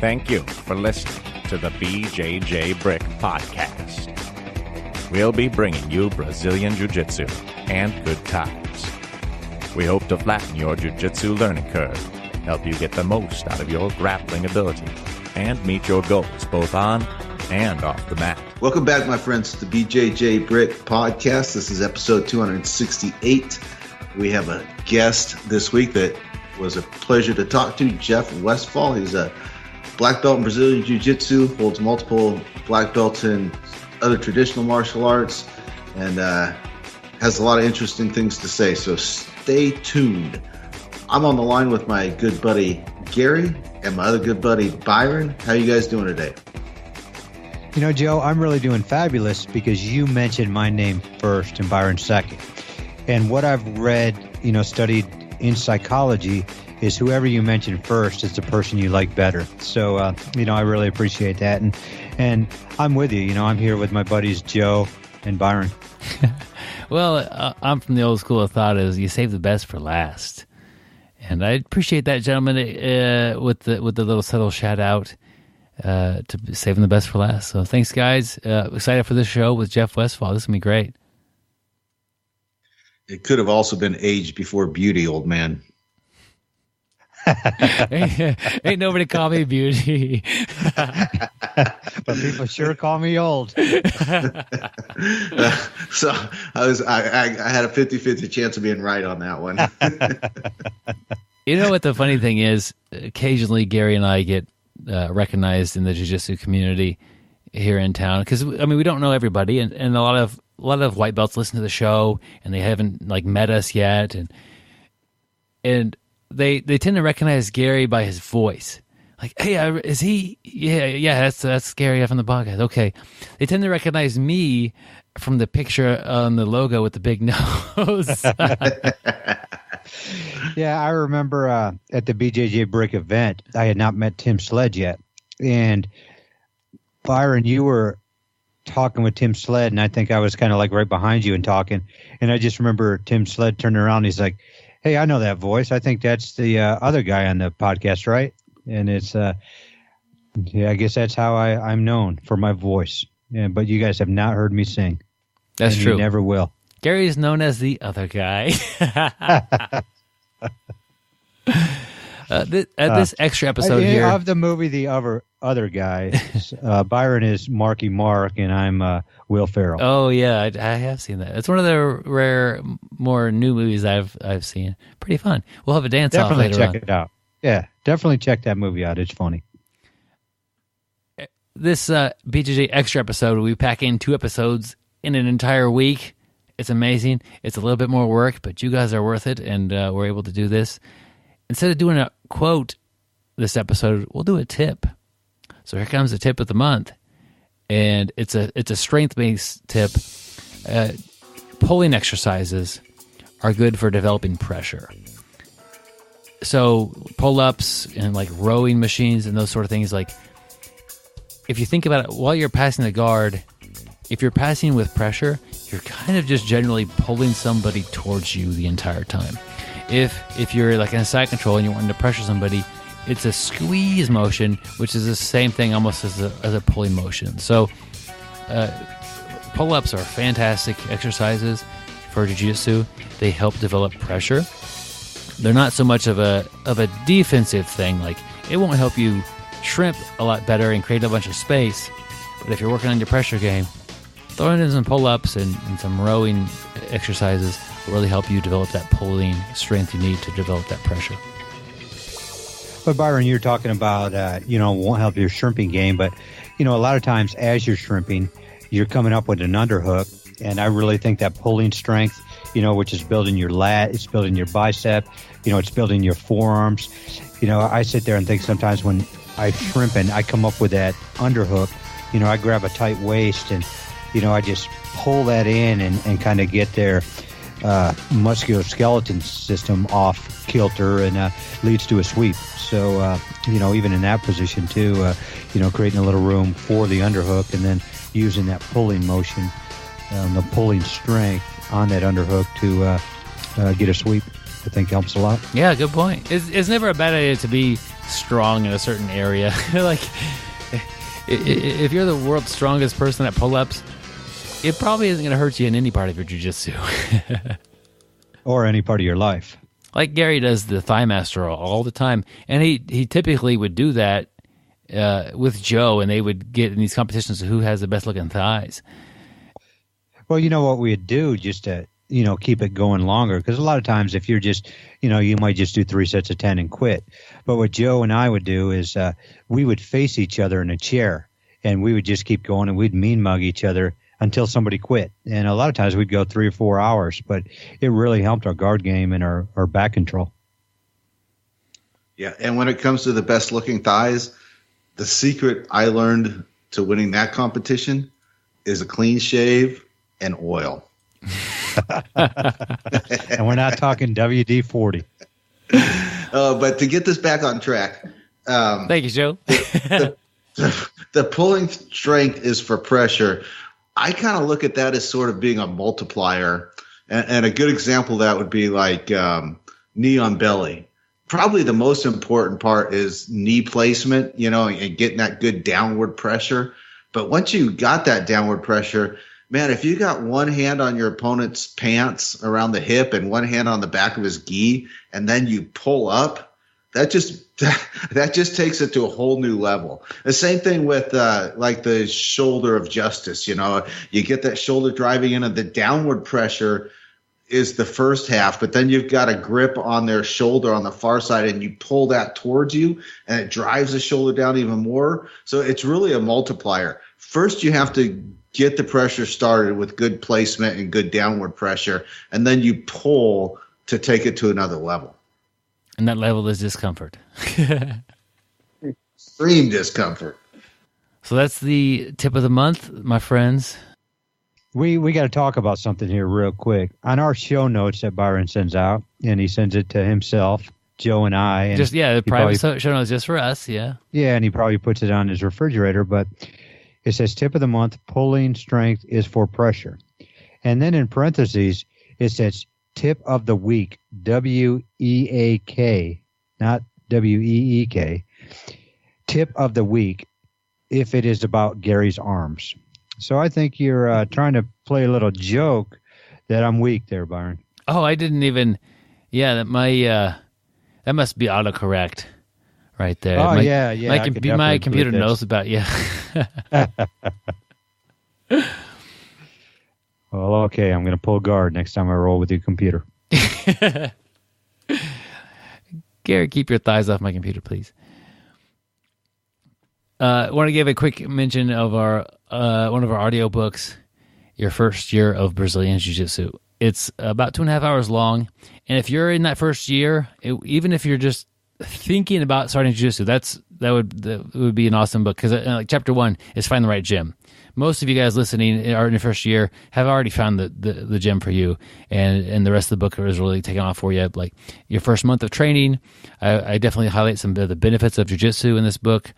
Thank you for listening to the BjjBrick Podcast. We'll be bringing you Brazilian Jiu-Jitsu and good times. We hope to flatten your Jiu-Jitsu learning curve, help you get the most out of your grappling ability, and meet your goals both on and off the mat. Welcome back, my friends, to the BjjBrick Podcast. This is episode 268. We have a guest this week that was a pleasure to talk to, Jeff Westfall. He's a black belt in Brazilian Jiu-Jitsu, holds multiple black belts in other traditional martial arts, and has a lot of interesting things to say, so stay tuned. I'm on the line with my good buddy Gary and my other good buddy Byron. How you guys doing today? You know, Joe, I'm really doing fabulous because you mentioned my name first and Byron second. And what I've read, studied in psychology is whoever you mention first is the person you like better. So, I really appreciate that. And I'm with you. I'm here with my buddies Joe and Byron. Well, I'm from the old school of thought is you save the best for last. And I appreciate that, gentlemen, with the little subtle shout out to saving the best for last. So thanks, guys. Excited for this show with Jeff Westfall. This is going to be great. It could have also been aged before beauty, old man. Ain't nobody call me beauty. But people sure call me old. So I had a 50-50 chance of being right on that one. You know what the funny thing is? Occasionally Gary and I get recognized in the jiu-jitsu community here in town because we don't know everybody, and a lot of white belts listen to the show and they haven't met us yet, and they tend to recognize Gary by his voice. Like, hey, is he? Yeah, that's Gary from the podcast. Okay, they tend to recognize me from the picture on the logo with the big nose. Yeah, I remember at the BjjBrick event, I had not met Tim Sled yet, and Byron, you were talking with Tim Sled, and I think I was kind of right behind you and talking, and I just remember Tim Sled turning around, and he's like, hey, I know that voice. I think that's the other guy on the podcast, right? And it's, I guess that's how I'm known, for my voice. Yeah, but you guys have not heard me sing. That's true. You never will. Gary is known as the other guy. This extra episode here of the movie The Other Guy, Byron is Marky Mark, and I'm Will Ferrell. Oh yeah, I have seen that. It's one of the rare, more new movies I've seen. Pretty fun. We'll have a dance off later on. Definitely check it out. Yeah, definitely check that movie out. It's funny. This BJJ extra episode, we pack in 2 episodes in an entire week. It's amazing. It's a little bit more work, but you guys are worth it, and we're able to do this. Instead of doing a quote this episode, we'll do a tip. So here comes the tip of the month, and it's a strength-based tip. Pulling exercises are good for developing pressure. So pull-ups and rowing machines and those sort of things, if you think about it, while you're passing the guard, if you're passing with pressure, you're kind of just generally pulling somebody towards you the entire time. If you're in a side control and you're wanting to pressure somebody, it's a squeeze motion, which is the same thing almost as a pulling motion. So pull-ups are fantastic exercises for jiu-jitsu. They help develop pressure. They're not so much of a defensive thing. It won't help you shrimp a lot better and create a bunch of space. But if you're working on your pressure game, throwing in some pull-ups and some rowing exercises will really help you develop that pulling strength you need to develop that pressure. But Byron, you're talking about, won't help your shrimping game, but, a lot of times as you're shrimping, you're coming up with an underhook, and I really think that pulling strength, which is building your lat, it's building your bicep, it's building your forearms. I sit there and think sometimes when I shrimp and I come up with that underhook, I grab a tight waist and, I just pull that in and kind of get their musculoskeletal system off kilter and leads to a sweep. So, even in that position too, creating a little room for the underhook and then using that pulling motion, the pulling strength on that underhook to get a sweep, I think helps a lot. Yeah, good point. It's never a bad idea to be strong in a certain area. Like, if you're the world's strongest person at pull-ups, it probably isn't going to hurt you in any part of your jiu-jitsu. Or any part of your life. Like Gary does the Thigh Master all the time. And he typically would do that with Joe, and they would get in these competitions of who has the best looking thighs. Well, you know what we'd do just to, keep it going longer, because a lot of times if you're just, you might just do 3 sets of 10 and quit. But what Joe and I would do is we would face each other in a chair, and we would just keep going, and we'd mean mug each other until somebody quit. And a lot of times we'd go 3 or 4 hours, but it really helped our guard game and our back control. Yeah, and when it comes to the best looking thighs, the secret I learned to winning that competition is a clean shave and oil. And we're not talking WD-40. But to get this back on track. Thank you, Joe. The pulling strength is for pressure. I kind of look at that as sort of being a multiplier. And a good example of that would be like knee on belly. Probably the most important part is knee placement, and getting that good downward pressure. But once you got that downward pressure, man, if you got one hand on your opponent's pants around the hip and one hand on the back of his gi, and then you pull up, that just takes it to a whole new level. The same thing with like the shoulder of justice. You get that shoulder driving in, and the downward pressure is the first half, but then you've got a grip on their shoulder on the far side, and you pull that towards you, and it drives the shoulder down even more. So it's really a multiplier. First, you have to get the pressure started with good placement and good downward pressure, and then you pull to take it to another level. And that level is discomfort. Extreme discomfort. So that's the tip of the month, my friends. We got to talk about something here real quick. On our show notes that Byron sends out, and he sends it to himself, Joe and I. And the private show notes just for us, yeah. Yeah, and he probably puts it on his refrigerator, but it says tip of the month, pulling strength is for pressure. And then in parentheses, it says tip of the week, W-E-A-K, not W-E-E-K. Tip of the week, if it is about Gary's arms. So I think you're trying to play a little joke that I'm weak there, Byron. Oh, I didn't even. Yeah, that must be autocorrect right there. Oh, yeah. My computer knows about Well, okay, I'm going to pull guard next time I roll with your computer. Gary, keep your thighs off my computer, please. I want to give a quick mention of our one of our audiobooks, Your First Year of Brazilian Jiu-Jitsu. It's about 2.5 hours long, and if you're in that first year, even if you're just thinking about starting jiu-jitsu, that would be an awesome book, because like chapter 1 is Find the Right Gym. Most of you guys listening are in your first year have already found the gym for you, and the rest of the book is really taking off for you. Like your first month of training, I definitely highlight some of the benefits of jiu-jitsu in this book.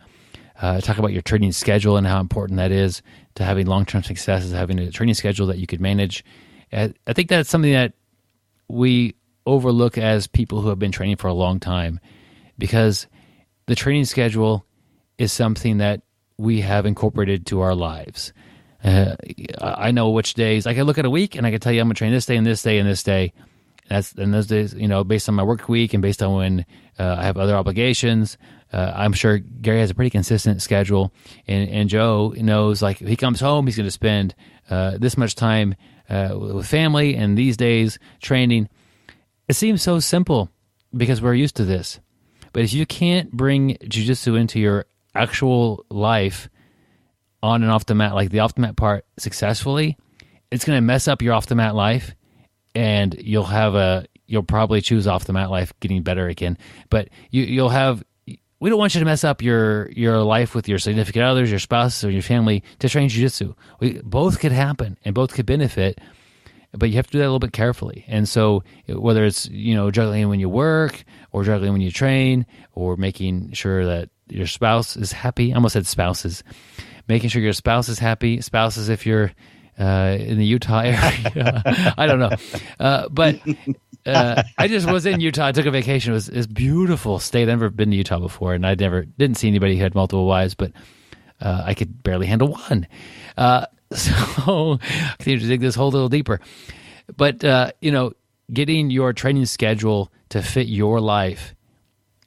Talk about your training schedule and how important that is to having long-term success, is having a training schedule that you could manage. I think that's something that we overlook as people who have been training for a long time, because the training schedule is something that we have incorporated to our lives. I know which days. I can look at a week and I can tell you I'm going to train this day and this day and this day. And those days, based on my work week and based on when I have other obligations. I'm sure Gary has a pretty consistent schedule, and Joe knows, like, if he comes home, he's going to spend this much time with family, and these days training. It seems so simple because we're used to this. But if you can't bring jiu-jitsu into your actual life on and off the mat, like the off the mat part, successfully, it's going to mess up your off the mat life, and you'll probably choose off the mat life getting better again. But we don't want you to mess up your life with your significant others, your spouse, or your family to train jiu-jitsu. Both could happen and both could benefit, but you have to do that a little bit carefully. And so whether it's, juggling when you work or juggling when you train, or making sure that your spouse is happy. I almost said spouses. Making sure your spouse is happy. Spouses, if you're in the Utah area. I don't know. But I just was in Utah. I took a vacation. It was beautiful state. I'd never been to Utah before, and didn't see anybody who had multiple wives, but I could barely handle one. So I continue to dig this hole a little deeper. But, getting your training schedule to fit your life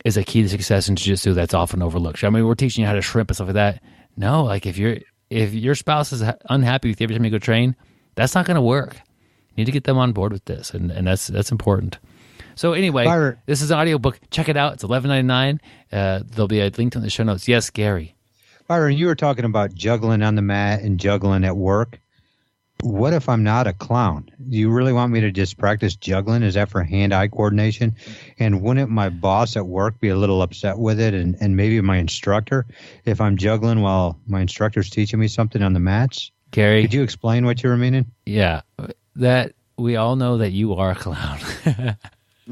is a key to success in jiu-jitsu that's often overlooked. I mean, we're teaching you how to shrimp and stuff like that. No, like if your spouse is unhappy with you every time you go train, that's not going to work. You need to get them on board with this, and that's important. So anyway, Byron, this is an audiobook. Check it out. It's $11.99. There'll be a link in the show notes. Yes, Gary. Byron, you were talking about juggling on the mat and juggling at work. What if I'm not a clown? Do you really want me to just practice juggling? Is that for hand-eye coordination? And wouldn't my boss at work be a little upset with it, and maybe my instructor, if I'm juggling while my instructor's teaching me something on the mats? Gary, could you explain what you were meaning? Yeah, that we all know that you are a clown.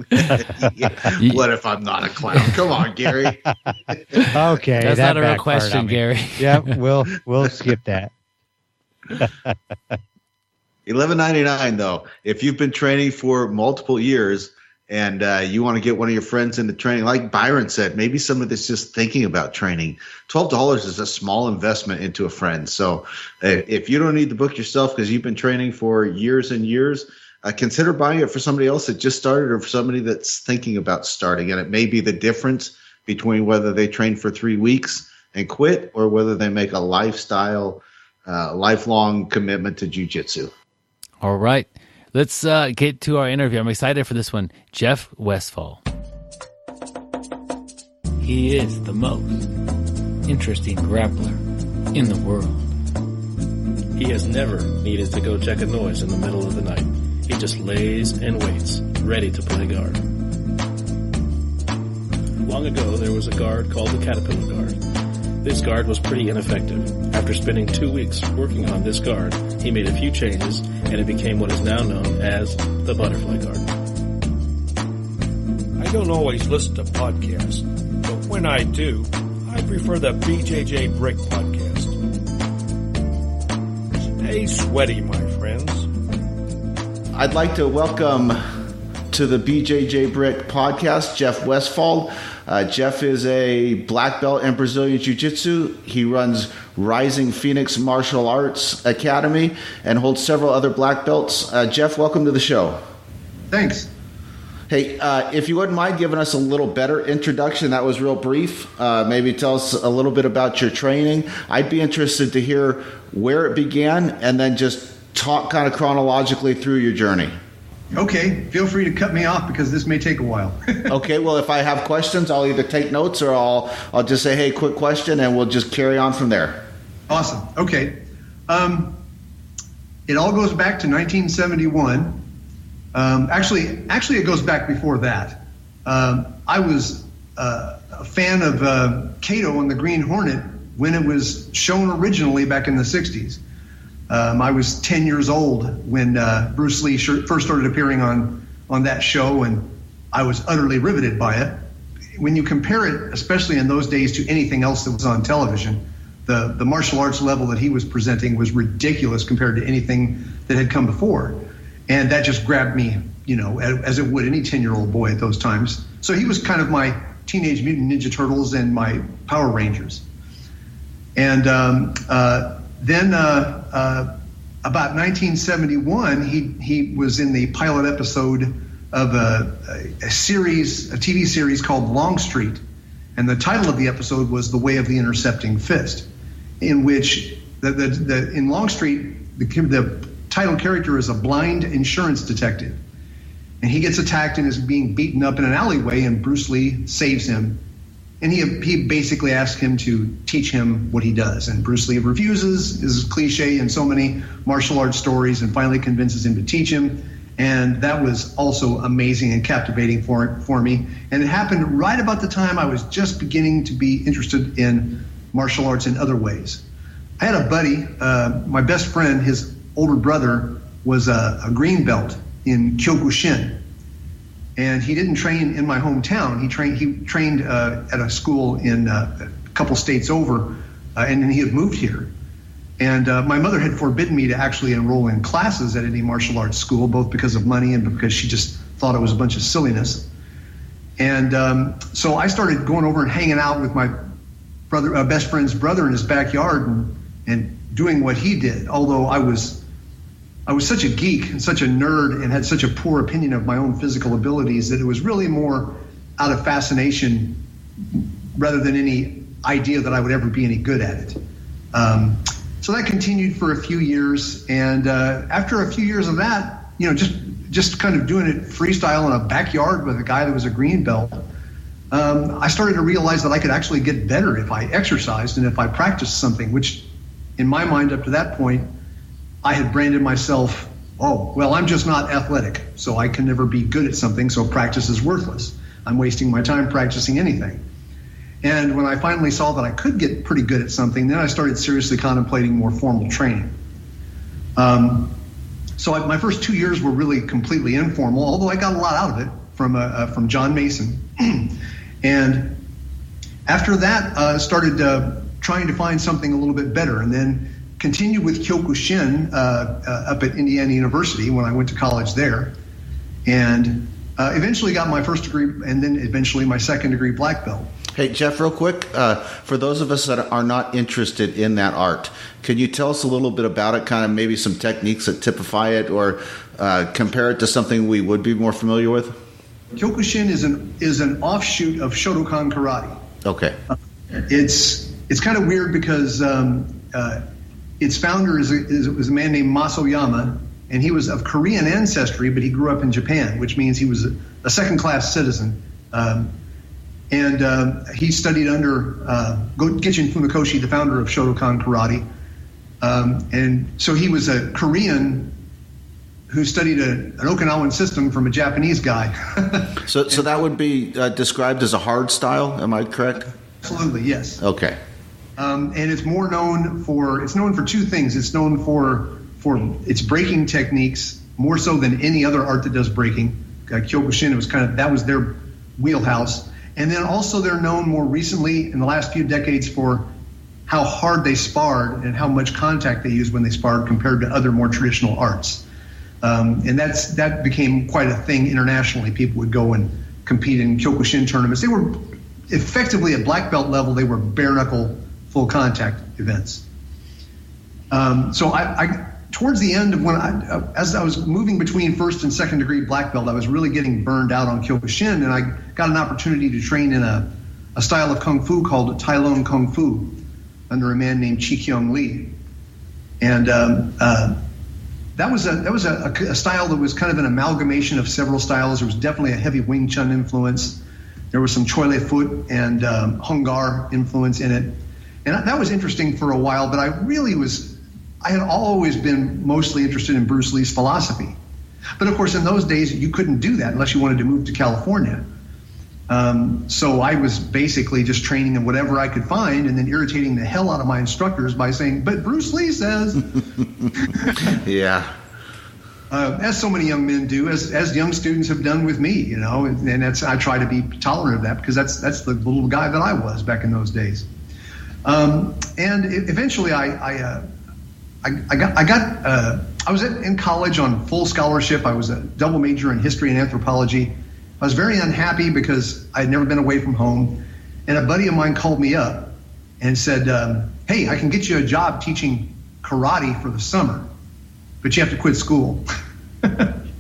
What if I'm not a clown? Come on, Gary. Okay, that's not a real question, Gary. Yeah, we'll skip that. $11.99 though. If you've been training for multiple years and you want to get one of your friends into training, like Byron said, maybe someone that's just thinking about training, $12 is a small investment into a friend. So if you don't need the book yourself because you've been training for years and years, consider buying it for somebody else that just started or for somebody that's thinking about starting. And it may be the difference between whether they train for 3 weeks and quit or whether they make a lifelong commitment to jiu-jitsu. All right. Let's get to our interview. I'm excited for this one. Jeff Westfall. He is the most interesting grappler in the world. He has never needed to go check a noise in the middle of the night. He just lays and waits, ready to play guard. Long ago, there was a guard called the Caterpillar Guard. This guard was pretty ineffective. After spending 2 weeks working on this guard, he made a few changes, and it became what is now known as the Butterfly Guard. I don't always listen to podcasts, but when I do, I prefer the BjjBrick Podcast. Stay sweaty, my friends. I'd like to welcome to the BjjBrick Podcast, Jeff Westfall. Jeff is a black belt in Brazilian Jiu-Jitsu. He runs Rising Phoenix Martial Arts Academy and holds several other black belts. Jeff, welcome to the show. Thanks. Hey, if you wouldn't mind giving us a little better introduction, that was real brief. Maybe tell us a little bit about your training. I'd be interested to hear where it began and then just talk kind of chronologically through your journey. Okay, feel free to cut me off because this may take a while. Okay, well, if I have questions, I'll either take notes or I'll just say, hey, quick question, and we'll just carry on from there. Awesome. Okay. It all goes back to 1971. Actually, it goes back before that. I was a fan of Kato and the Green Hornet when it was shown originally back in the 60s. I was 10 years old when Bruce Lee first started appearing on that show, and I was utterly riveted by it. When you compare it, especially in those days, to anything else that was on television, the martial arts level that he was presenting was ridiculous compared to anything that had come before. And that just grabbed me, as it would any 10-year-old boy at those times. So he was kind of my Teenage Mutant Ninja Turtles and my Power Rangers. And then about 1971, he was in the pilot episode of a TV series called Longstreet, and the title of the episode was "The Way of the Intercepting Fist," in which in Longstreet the title character is a blind insurance detective, and he gets attacked and is being beaten up in an alleyway, and Bruce Lee saves him. And he basically asked him to teach him what he does. And Bruce Lee refuses, is cliche in so many martial arts stories, and finally convinces him to teach him. And that was also amazing and captivating for me. And it happened right about the time I was just beginning to be interested in martial arts in other ways. I had a buddy, my best friend, his older brother was a green belt in Kyokushin. And he didn't train in my hometown. He trained at a school in a couple states over, and then he had moved here. And my mother had forbidden me to actually enroll in classes at any martial arts school, both because of money and because she just thought it was a bunch of silliness. And so I started going over and hanging out with my best friend's brother in his backyard and doing what he did. Although I was such a geek and such a nerd and had such a poor opinion of my own physical abilities that it was really more out of fascination rather than any idea that I would ever be any good at it. So that continued for a few years, and after a few years of that, just kind of doing it freestyle in a backyard with a guy that was a green belt, I started to realize that I could actually get better if I exercised and if I practiced something, which in my mind up to that point, I had branded myself, I'm just not athletic, so I can never be good at something, so practice is worthless. I'm wasting my time practicing anything. And when I finally saw that I could get pretty good at something, then I started seriously contemplating more formal training. So my first 2 years were really completely informal, although I got a lot out of it from John Mason. And after that, started trying to find something a little bit better, and then continued with Kyokushin up at Indiana University when I went to college there. And eventually got my first degree, and then eventually my second degree black belt. Hey, Jeff, real quick, for those of us that are not interested in that art, can you tell us a little bit about it, kind of maybe some techniques that typify it, or compare it to something we would be more familiar with? Kyokushin is an offshoot of Shotokan karate. Okay. It's kind of weird because its founder was a man named Masoyama, and he was of Korean ancestry, but he grew up in Japan, which means he was a second-class citizen. And he studied under Gichin Funakoshi, the founder of Shotokan karate. And so he was a Korean who studied an Okinawan system from a Japanese guy. So that would be described as a hard style, am I correct? Absolutely, yes. Okay. And it's known for two things. It's known for its breaking techniques more so than any other art that does breaking. Kyokushin, that was their wheelhouse. And then also they're known more recently in the last few decades for how hard they sparred and how much contact they used when they sparred compared to other more traditional arts. And that became quite a thing internationally. People would go and compete in Kyokushin tournaments. They were effectively at black belt level, they were bare knuckle, full contact events. So I towards the end of as I was moving between first and second degree black belt, I was really getting burned out on Kyokushin, and I got an opportunity to train in a style of Kung Fu called Tai Lung Kung Fu under a man named Chi Kyung Lee. And that was a style that was kind of an amalgamation of several styles. There was definitely a heavy Wing Chun influence. There was some Choi Le Foot and Hung Gar influence in it. And that was interesting for a while, but I had always been mostly interested in Bruce Lee's philosophy. But of course, in those days, you couldn't do that unless you wanted to move to California. So I was basically just training in whatever I could find and then irritating the hell out of my instructors by saying, but Bruce Lee says. Yeah. As so many young men do, as young students have done with me, and I try to be tolerant of that because that's the little guy that I was back in those days. And eventually I was in college on full scholarship. I was a double major in history and anthropology. I was very unhappy because I had never been away from home. And a buddy of mine called me up and said, hey, I can get you a job teaching karate for the summer, but you have to quit school. And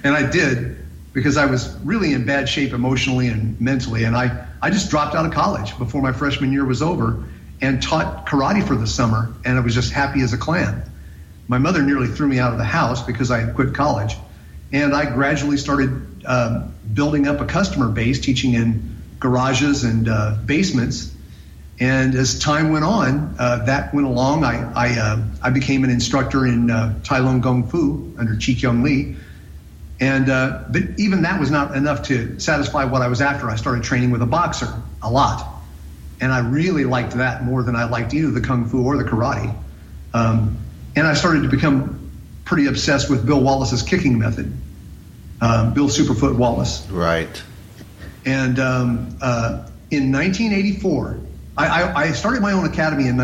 I did, because I was really in bad shape emotionally and mentally. And I just dropped out of college before my freshman year was over and taught karate for the summer, and I was just happy as a clam. My mother nearly threw me out of the house because I had quit college, and I gradually started building up a customer base, teaching in garages and basements. And as time went on, that went along. I became an instructor in Tai Lung Kung Fu under Chi Kyung Lee, and but even that was not enough to satisfy what I was after. I started training with a boxer a lot. And I really liked that more than I liked either the Kung Fu or the karate. And I started to become pretty obsessed with Bill Wallace's kicking method, Bill Superfoot Wallace. Right. And in 1984, I started my own academy in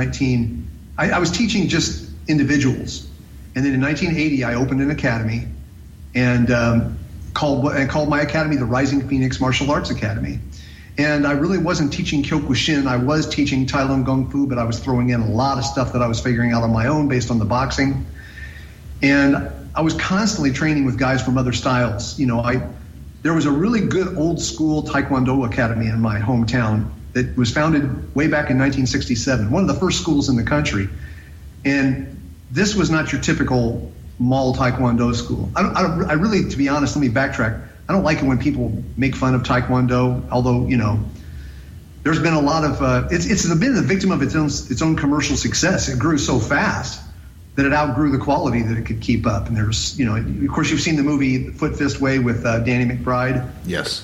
I was teaching just individuals. And then in 1980, I opened an academy and called my academy the Rising Phoenix Martial Arts Academy. And I really wasn't teaching Kyokushin. I was teaching Tai Lung Gung Fu, but I was throwing in a lot of stuff that I was figuring out on my own based on the boxing. And I was constantly training with guys from other styles. There was a really good old school Taekwondo academy in my hometown that was founded way back in 1967, one of the first schools in the country. And this was not your typical mall Taekwondo school. I really, to be honest, let me backtrack. I don't like it when people make fun of Taekwondo, although, there's been a lot of, it's been the victim of its own commercial success. It grew so fast that it outgrew the quality that it could keep up. And there's, of course, you've seen the movie Foot Fist Way with Danny McBride. Yes.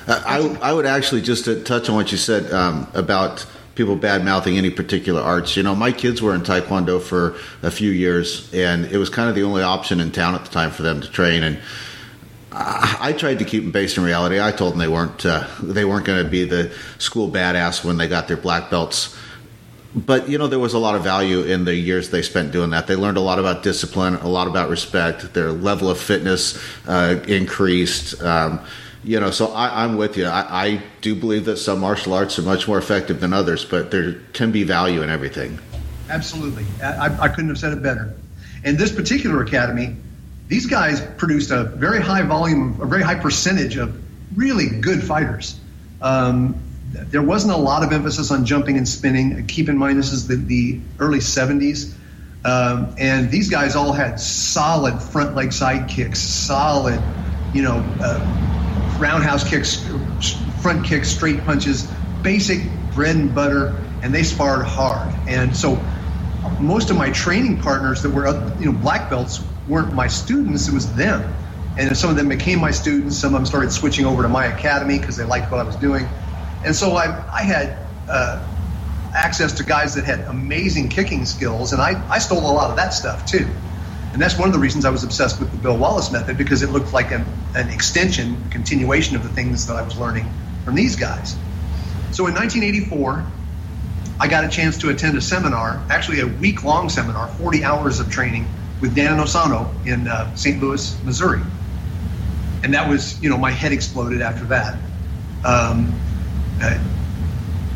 I would actually, just to touch on what you said about people bad-mouthing any particular arts. My kids were in Taekwondo for a few years, and it was kind of the only option in town at the time for them to train. And I tried to keep them based in reality. I told them they weren't going to be the school badass when they got their black belts. But, there was a lot of value in the years they spent doing that. They learned a lot about discipline, a lot about respect. Their level of fitness increased. So I'm with you. I do believe that some martial arts are much more effective than others, but there can be value in everything. Absolutely. I couldn't have said it better. And this particular academy, these guys produced a very high volume, a very high percentage of really good fighters. There wasn't a lot of emphasis on jumping and spinning. Keep in mind, this is the early 70s. And these guys all had solid front leg side kicks, solid, roundhouse kicks, front kicks, straight punches, basic bread and butter, and they sparred hard. And so most of my training partners that were, black belts weren't my students, it was them. And some of them became my students. Some of them started switching over to my academy because they liked what I was doing. And so I had access to guys that had amazing kicking skills, and I stole a lot of that stuff too. And that's one of the reasons I was obsessed with the Bill Wallace method, because it looked like an extension, a continuation of the things that I was learning from these guys. So in 1984, I got a chance to attend a seminar, actually a week-long seminar, 40 hours of training with Dan Inosanto in St. Louis, Missouri. And that was, my head exploded after that.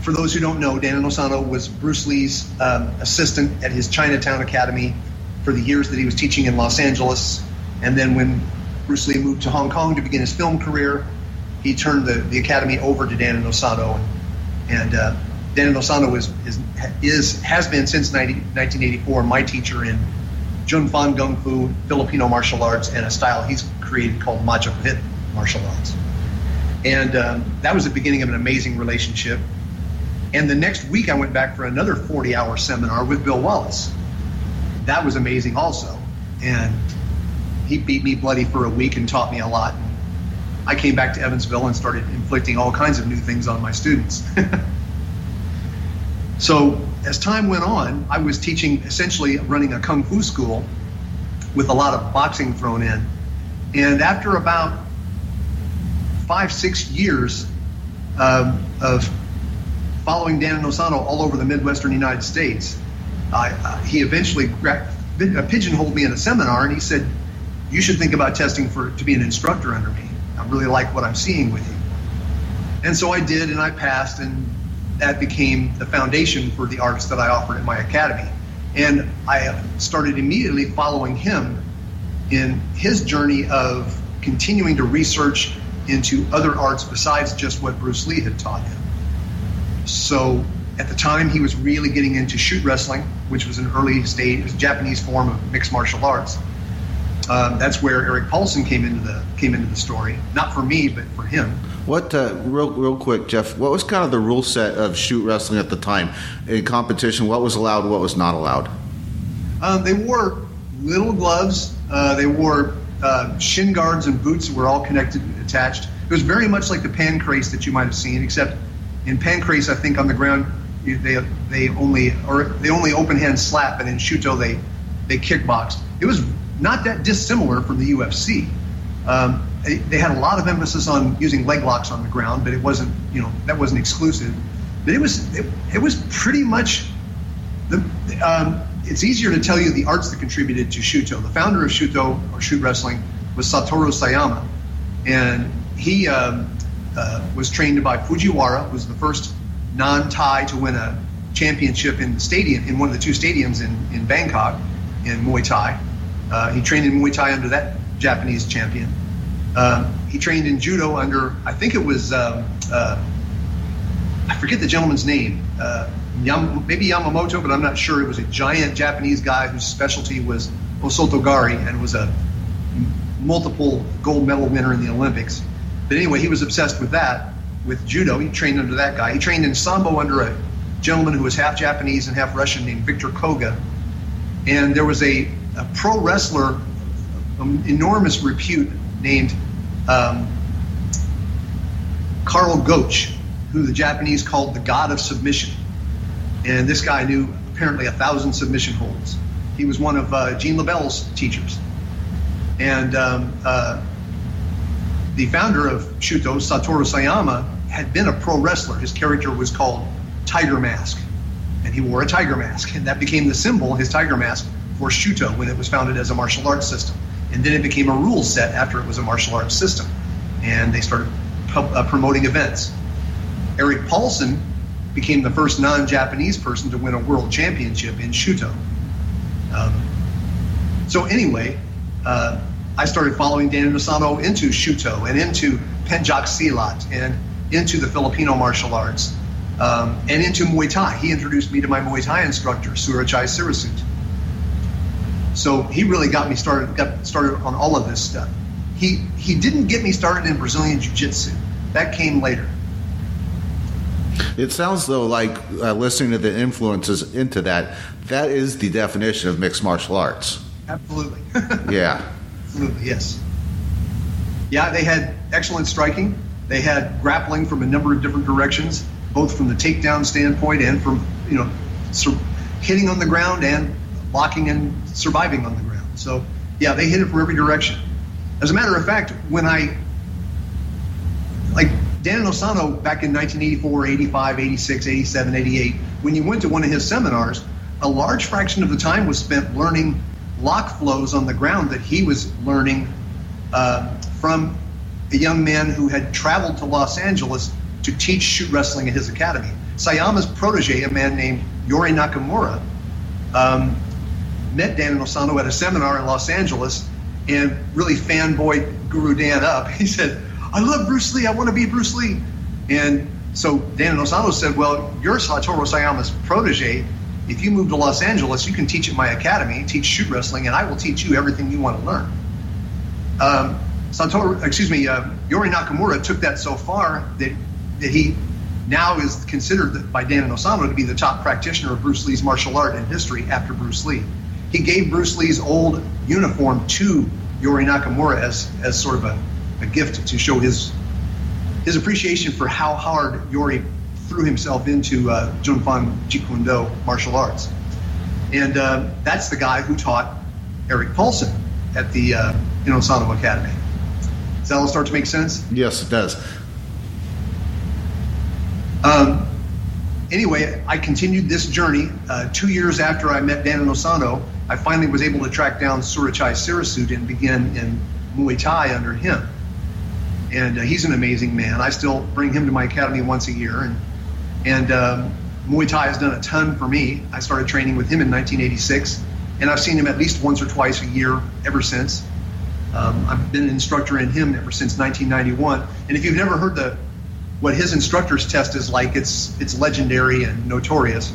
For those who don't know, Dan Inosanto was Bruce Lee's assistant at his Chinatown Academy for the years that he was teaching in Los Angeles. And then when Bruce Lee moved to Hong Kong to begin his film career, he turned the academy over to Dan Inosanto. And Dan Inosanto has been since 1984 my teacher in Jun Fan Gung Fu, Filipino martial arts, and a style he's created called Majapahit martial arts. And that was the beginning of an amazing relationship. And the next week I went back for another 40-hour seminar with Bill Wallace. That was amazing also. And he beat me bloody for a week and taught me a lot. And I came back to Evansville and started inflicting all kinds of new things on my students. So as time went on, I was teaching, essentially running a kung fu school with a lot of boxing thrown in. And after about 5-6 years of following Dan Inosanto all over the Midwestern United States, he eventually pigeonholed me in a seminar, and he said, "You should think about testing to be an instructor under me. I really like what I'm seeing with you." And so I did, and I passed, and that became the foundation for the arts that I offered at my academy. And I started immediately following him in his journey of continuing to research into other arts besides just what Bruce Lee had taught him. So at the time, he was really getting into shoot wrestling, which was an early stage, it was a Japanese form of mixed martial arts. That's where Eric Paulson came into the story, not for me, but for him. What real quick, Jeff? What was kind of the rule set of shoot wrestling at the time in competition? What was allowed? What was not allowed? They wore little gloves. They wore shin guards and boots that were all connected and attached. It was very much like the pancrase that you might have seen, except in pancrase, I think on the ground they only open hand slap, and in Shuto they kickboxed. It was not that dissimilar from the UFC. They had a lot of emphasis on using leg locks on the ground, but it wasn't, that wasn't exclusive. But it was pretty much It's easier to tell you the arts that contributed to Shuto. The founder of Shuto, or shoot wrestling, was Satoru Sayama, and he was trained by Fujiwara, who was the first non-Thai to win a championship in the stadium, in one of the two stadiums in Bangkok, in Muay Thai. He trained in Muay Thai under that Japanese champion. He trained in Judo under, I think it was, I forget the gentleman's name, maybe Yamamoto, but I'm not sure. It was a giant Japanese guy whose specialty was Osotogari and was a multiple gold medal winner in the Olympics. But anyway, he was obsessed with that, with Judo. He trained under that guy. He trained in Sambo under a gentleman who was half Japanese and half Russian named Victor Koga. And there was a pro wrestler, enormous repute, named Karl Gotch, who the Japanese called the god of submission. And this guy knew apparently 1,000 submission holds. He was one of Gene LaBelle's teachers. And the founder of Shuto, Satoru Sayama, had been a pro wrestler. His character was called Tiger Mask, and he wore a tiger mask. And that became the symbol, his tiger mask, for Shuto when it was founded as a martial arts system. And then it became a rule set after it was a martial arts system. And they started promoting events. Eric Paulson became the first non-Japanese person to win a world championship in Shuto. So anyway, I started following Dan Inosanto into Shuto and into Penjak Silat and into the Filipino martial arts and into Muay Thai. He introduced me to my Muay Thai instructor, Surachai Sirasut. So he really got started on all of this stuff. He didn't get me started in Brazilian Jiu-Jitsu. That came later. It sounds though like listening to the influences into that is the definition of mixed martial arts. Absolutely. Yeah. Absolutely, yes. Yeah, they had excellent striking. They had grappling from a number of different directions, both from the takedown standpoint and from, hitting on the ground and locking and surviving on the ground. So, yeah, they hit it from every direction. As a matter of fact, when Dan Inosanto back in 1984, 85, 86, 87, 88, when you went to one of his seminars, a large fraction of the time was spent learning lock flows on the ground that he was learning from a young man who had traveled to Los Angeles to teach shoot wrestling at his academy. Sayama's protege, a man named Yori Nakamura, met Dan Inosanto at a seminar in Los Angeles and really fanboyed Guru Dan up. He said, "I love Bruce Lee, I want to be Bruce Lee." And so Dan Inosanto said, "Well, you're Satoru Sayama's protege. If you move to Los Angeles, you can teach at my academy, teach shoot wrestling, and I will teach you everything you want to learn." Yori Nakamura took that so far that he now is considered by Dan Inosanto to be the top practitioner of Bruce Lee's martial art in history after Bruce Lee. He gave Bruce Lee's old uniform to Yori Nakamura as sort of a gift to show his appreciation for how hard Yori threw himself into Junfan Jeet Kune Do martial arts. And that's the guy who taught Eric Paulson at the Inosanto Academy. Does that all start to make sense? Yes, it does. Anyway, I continued this journey. 2 years after I met Dan Inosanto, I finally was able to track down Surachai Sirasut and begin in Muay Thai under him. And he's an amazing man. I still bring him to my academy once a year. And Muay Thai has done a ton for me. I started training with him in 1986, and I've seen him at least once or twice a year ever since. I've been an instructor in him ever since 1991. And if you've never heard what his instructor's test is like, it's legendary and notorious.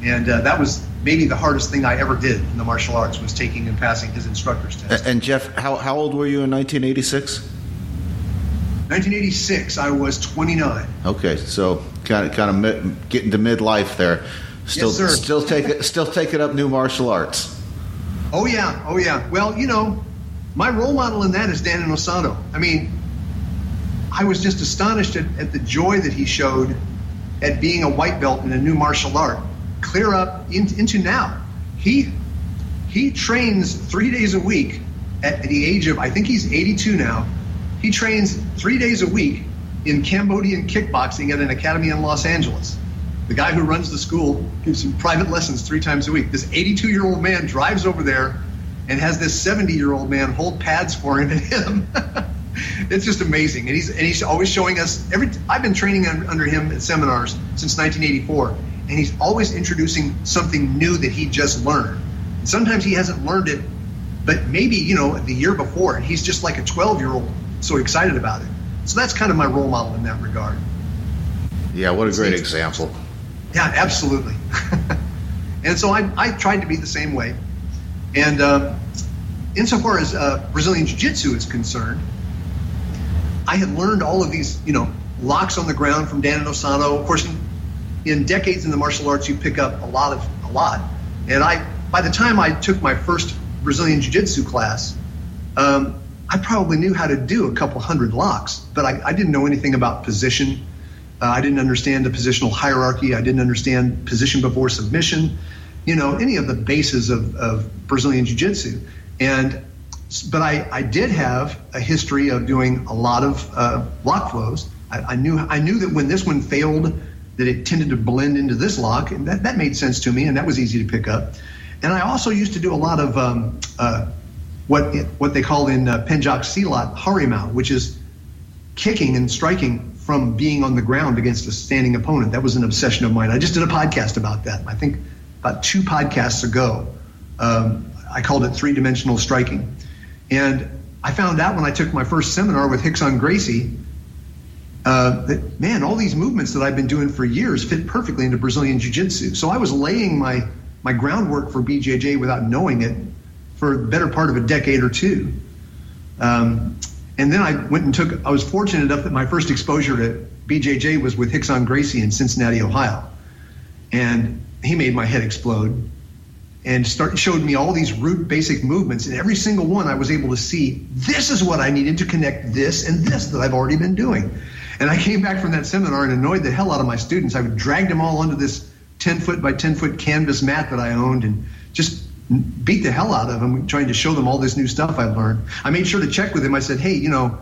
And that was maybe the hardest thing I ever did in the martial arts, was taking and passing his instructor's test. And Jeff, how old were you in 1986? 1986, I was 29. Okay, so kind of getting to midlife there. Still, yes, sir. still taking up new martial arts. Oh yeah. Well, my role model in that is Dan Inosanto. I mean, I was just astonished at the joy that he showed at being a white belt in a new martial art, clear up into now. He trains 3 days a week at the age of, I think he's 82 now. He trains 3 days a week in Cambodian kickboxing at an academy in Los Angeles. the guy who runs the school gives him private lessons 3 times a week. This 82-year-old man drives over there and has this 70-year-old man hold pads for him and him. It's just amazing. And he's always showing us I've been training under him at seminars since 1984, and he's always introducing something new that he just learned. And sometimes he hasn't learned it, but maybe, the year before, and he's just like a 12-year-old, so excited about it. So that's kind of my role model in that regard. Yeah, what a great example. Yeah, absolutely. And so I tried to be the same way. And insofar as Brazilian Jiu-Jitsu is concerned, I had learned all of these, locks on the ground from Dan Inosanto. Of course, in decades in the martial arts, you pick up a lot. And by the time I took my first Brazilian Jiu-Jitsu class, I probably knew how to do a couple hundred locks, but I didn't know anything about position. I didn't understand the positional hierarchy. I didn't understand position before submission, any of the bases of Brazilian Jiu-Jitsu. But I did have a history of doing a lot of lock flows. I knew that when this one failed, that it tended to blend into this lock, and that made sense to me, and that was easy to pick up. And I also used to do a lot of what they call in Penjak Silat Harimau, which is kicking and striking from being on the ground against a standing opponent. That was an obsession of mine. I just did a podcast about that. I think about 2 podcasts ago. I called it 3-dimensional striking. And I found out when I took my first seminar with Rickson Gracie that, man, all these movements that I've been doing for years fit perfectly into Brazilian Jiu-Jitsu. So I was laying my groundwork for BJJ without knowing it for the better part of a decade or 2. And then I was fortunate enough that my first exposure to BJJ was with Rickson Gracie in Cincinnati, Ohio. And he made my head explode and showed me all these root basic movements. And every single one I was able to see, this is what I needed to connect this and this that I've already been doing. And I came back from that seminar and annoyed the hell out of my students. I would drag them all onto this 10-foot by 10-foot canvas mat that I owned and just beat the hell out of them, trying to show them all this new stuff I've learned. I made sure to check with him. I said, hey, do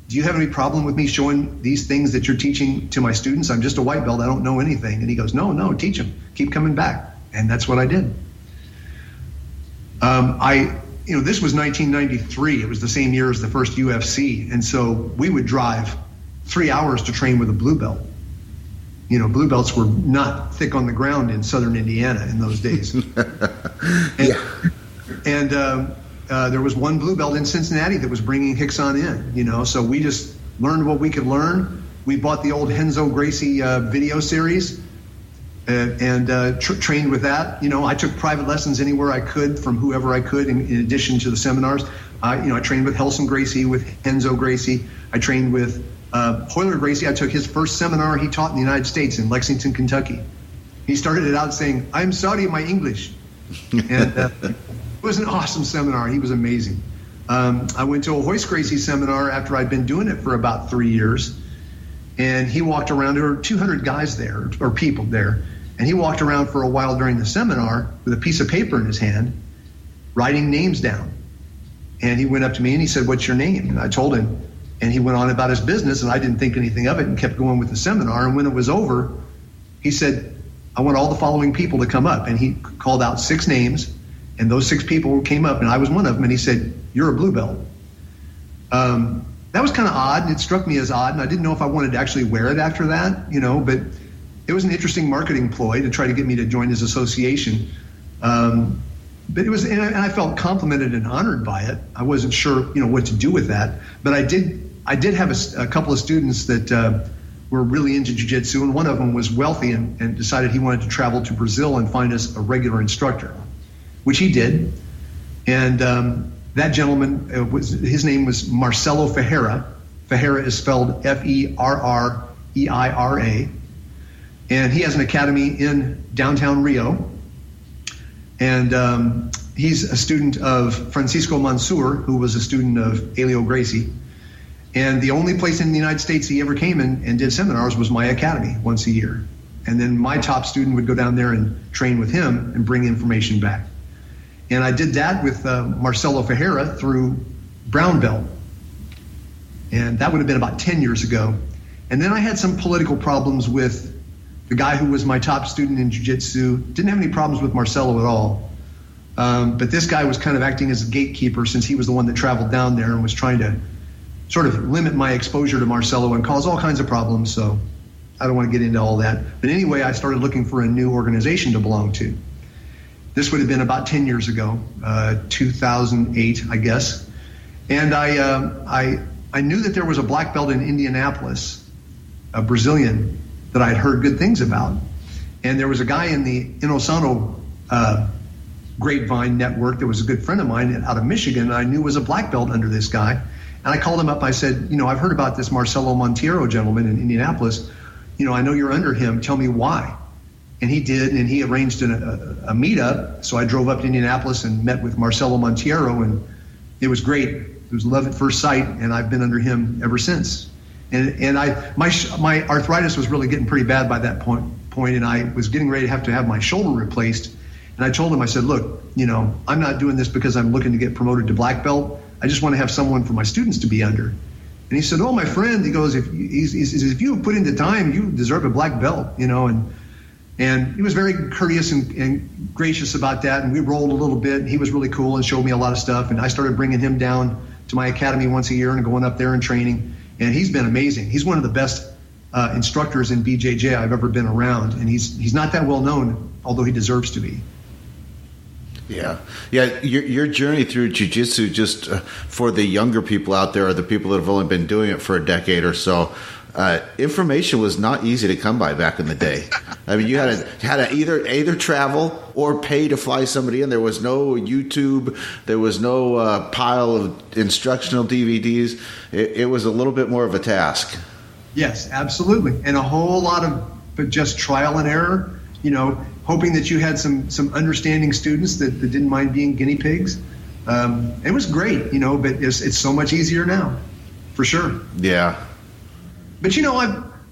you have any problem with me showing these things that you're teaching to my students? I'm just a white belt. I don't know anything. And he goes, no, teach them. Keep coming back. And that's what I did. This was 1993. It was the same year as the first UFC. And so we would drive 3 hours to train with a blue belt. Blue belts were not thick on the ground in southern Indiana in those days. And there was one blue belt in Cincinnati that was bringing Rickson in, so we just learned what we could learn. We bought the old Renzo Gracie video series and trained with that. I took private lessons anywhere I could from whoever I could in addition to the seminars. I trained with Helson Gracie, with Renzo Gracie. I trained with Hoyler Gracie. I took his first seminar he taught in the United States in Lexington, Kentucky. He started it out saying, I'm sorry, my English. And it was an awesome seminar. He was amazing. I went to a Hoist Gracie seminar after I'd been doing it for about 3 years. And he walked around. There were 200 guys there, or people there. And he walked around for a while during the seminar with a piece of paper in his hand, writing names down. And he went up to me and he said, what's your name? And I told him. And he went on about his business, and I didn't think anything of it and kept going with the seminar. And when it was over, he said, I want all the following people to come up. And he called out 6 names, and those 6 people came up, and I was one of them. And he said, you're a blue belt. That was kind of odd, and it struck me as odd, and I didn't know if I wanted to actually wear it after that, but it was an interesting marketing ploy to try to get me to join his association. But it was, and I felt complimented and honored by it. I wasn't sure, what to do with that, but I did have a couple of students that were really into jiu-jitsu, and one of them was wealthy and decided he wanted to travel to Brazil and find us a regular instructor, which he did. And that gentleman, his name was Marcelo Ferreira. Ferreira is spelled Ferreira, and he has an academy in downtown Rio. And he's a student of Francisco Mansour, who was a student of Elio Gracie. And the only place in the United States he ever came in and did seminars was my academy once a year. And then my top student would go down there and train with him and bring information back. And I did that with Marcelo Ferreira through brown belt. And that would have been about 10 years ago. And then I had some political problems with the guy who was my top student in jiu-jitsu, didn't have any problems with Marcelo at all. But this guy was kind of acting as a gatekeeper, since he was the one that traveled down there and was trying to sort of limit my exposure to Marcelo and cause all kinds of problems. So I don't want to get into all that. But anyway, I started looking for a new organization to belong to. This would have been about 10 years ago, 2008, I guess. And I knew that there was a black belt in Indianapolis, a Brazilian, that I'd heard good things about. And there was a guy in the Inosano grapevine network that was a good friend of mine out of Michigan, and I knew was a black belt under this guy. And I called him up. I said, I've heard about this Marcelo Monteiro gentleman in Indianapolis. I know you're under him. Tell me why. And he did, and he arranged a meetup. So I drove up to Indianapolis and met with Marcelo Monteiro, and it was great. It was love at first sight, and I've been under him ever since. And my arthritis was really getting pretty bad by that point, and I was getting ready to have my shoulder replaced. And I told him, I said, look, I'm not doing this because I'm looking to get promoted to black belt. I just want to have someone for my students to be under. And he said, oh, my friend, he goes, if you have put in the time, you deserve a black belt, and he was very courteous and gracious about that. And we rolled a little bit, and he was really cool and showed me a lot of stuff. And I started bringing him down to my academy once a year and going up there and training. And he's been amazing. He's one of the best instructors in BJJ I've ever been around. And he's not that well known, although he deserves to be. Yeah. Your journey through jiu-jitsu, just for the younger people out there, or the people that have only been doing it for a decade or so, information was not easy to come by back in the day. I mean, you had to either travel or pay to fly somebody in. There was no YouTube. There was no pile of instructional DVDs. It was a little bit more of a task. Yes, absolutely, and a whole lot of just trial and error. Hoping that you had some understanding students that didn't mind being guinea pigs. It was great, but it's so much easier now, for sure. Yeah. But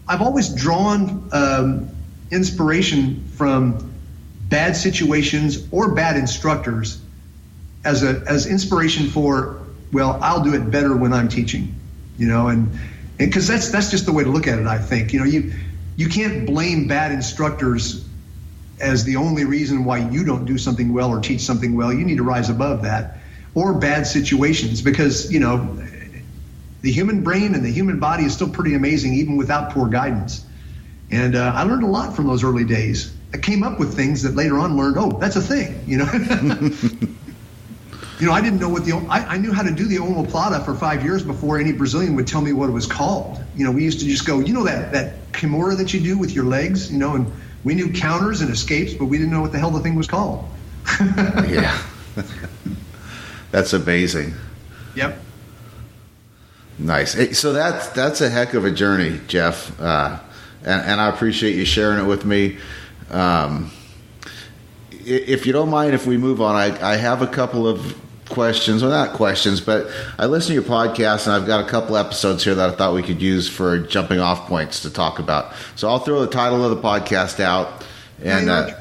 I've always drawn inspiration from bad situations or bad instructors as inspiration for, well, I'll do it better when I'm teaching, and because that's just the way to look at it. I think you can't blame bad instructors as the only reason why you don't do something well or teach something well. You need to rise above that, or bad situations, because the human brain and the human body is still pretty amazing even without poor guidance. And I learned a lot from those early days. I came up with things that later on learned, oh, that's a thing, I didn't know I knew how to do the omoplata for 5 years before any Brazilian would tell me what it was called. We used to just go, that kimura that you do with your legs, and we knew counters and escapes, but we didn't know what the hell the thing was called. Yeah. That's amazing. Yep. Nice. Hey, so that's a heck of a journey, Jeff. And I appreciate you sharing it with me. If you don't mind, if we move on, I have a couple of questions. Well, not questions, but I listen to your podcast, and I've got a couple episodes here that I thought we could use for jumping off points to talk about. So I'll throw the title of the podcast out, and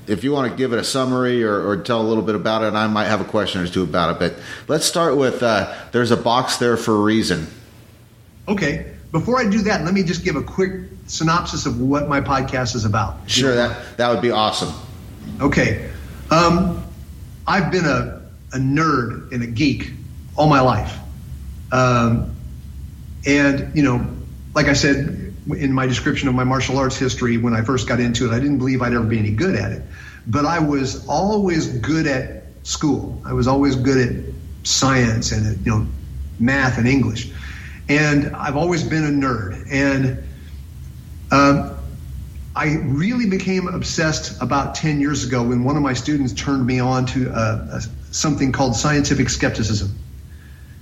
if you want to give it a summary or tell a little bit about it, I might have a question or two about it. But let's start with there's a box there for a reason. Okay. Before I do that, let me just give a quick synopsis of what my podcast is about. Sure, that would be awesome. Okay. I've been a nerd and a geek all my life. And, like I said in my description of my martial arts history, when I first got into it, I didn't believe I'd ever be any good at it. But I was always good at school. I was always good at science and at, math and English. And I've always been a nerd. And I really became obsessed about 10 years ago when one of my students turned me on to something called scientific skepticism,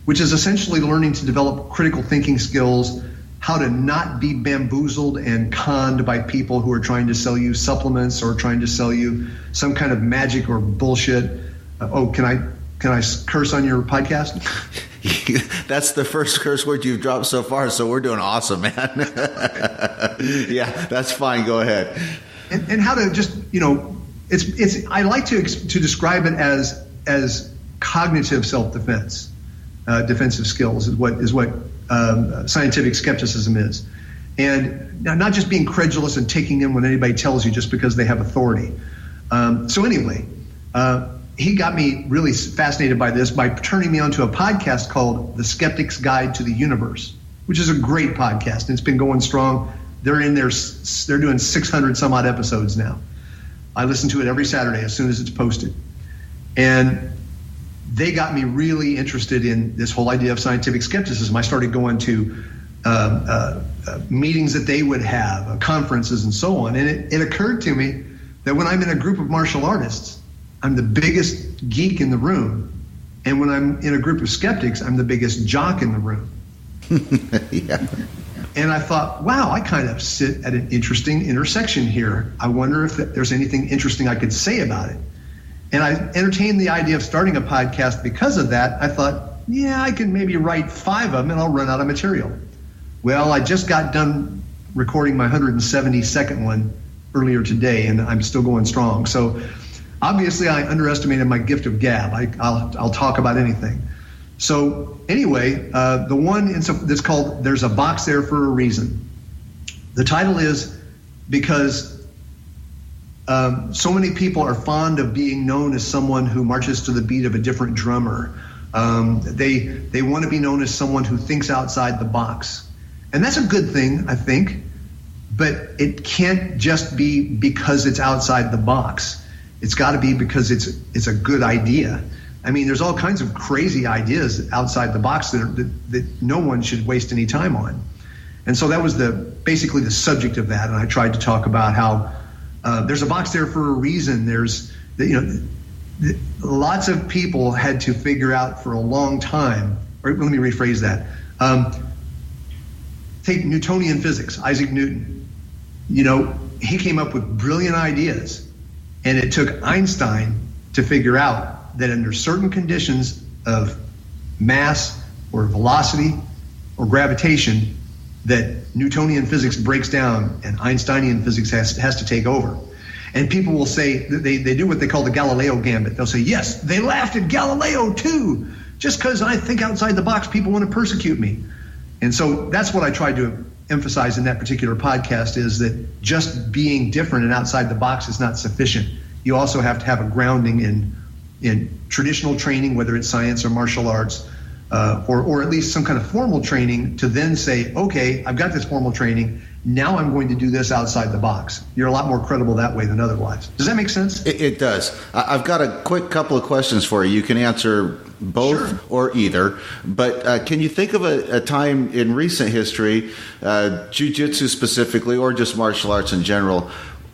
which is essentially learning to develop critical thinking skills, how to not be bamboozled and conned by people who are trying to sell you supplements or trying to sell you some kind of magic or bullshit. Can I curse on your podcast? That's the first curse word you've dropped so far, so we're doing awesome, man. Yeah, that's fine. Go ahead. And how to just, it's I like to describe it as cognitive self-defense, defensive skills is what scientific skepticism is. and not just being credulous and taking in what anybody tells you just because they have authority. So anyway, he got me really fascinated by this by turning me onto a podcast called The Skeptic's Guide to the Universe, which is a great podcast, and it's been going strong. They're doing 600 some odd episodes now. I listen to it every Saturday as soon as it's posted. And they got me really interested in this whole idea of scientific skepticism. I started going to meetings that they would have, conferences and so on. And it occurred to me that when I'm in a group of martial artists, I'm the biggest geek in the room. And when I'm in a group of skeptics, I'm the biggest jock in the room. Yeah. And I thought, wow, I kind of sit at an interesting intersection here. I wonder if there's anything interesting I could say about it. And I entertained the idea of starting a podcast because of that. I thought, yeah, I can maybe write 5 of them and I'll run out of material. Well, I just got done recording my 172nd one earlier today, and I'm still going strong. So obviously I underestimated my gift of gab. I'll talk about anything. So anyway, the one that's called There's a Box There for a Reason. The title is because so many people are fond of being known as someone who marches to the beat of a different drummer. They want to be known as someone who thinks outside the box. And that's a good thing, I think, but it can't just be because it's outside the box. It's got to be because it's a good idea. I mean, there's all kinds of crazy ideas outside the box that no one should waste any time on. And so that was basically the subject of that. And I tried to talk about how there's a box there for a reason. Lots of people had to figure out for a long time, or let me rephrase that. Take Newtonian physics, Isaac Newton. He came up with brilliant ideas, and it took Einstein to figure out that under certain conditions of mass or velocity or gravitation, that Newtonian physics breaks down and Einsteinian physics has to take over. And people will say, they do what they call the Galileo gambit. They'll say, yes, they laughed at Galileo too. Just because I think outside the box, people want to persecute me. And so that's what I tried to emphasize in that particular podcast, is that just being different and outside the box is not sufficient. You also have to have a grounding in traditional training, whether it's science or martial arts, or at least some kind of formal training, to then say, okay, I've got this formal training. Now I'm going to do this outside the box. You're a lot more credible that way than otherwise. Does that make sense? It does. I've got a quick couple of questions for you. You can answer both Sure. or either. But can you think of a time in recent history, jiu-jitsu specifically, or just martial arts in general,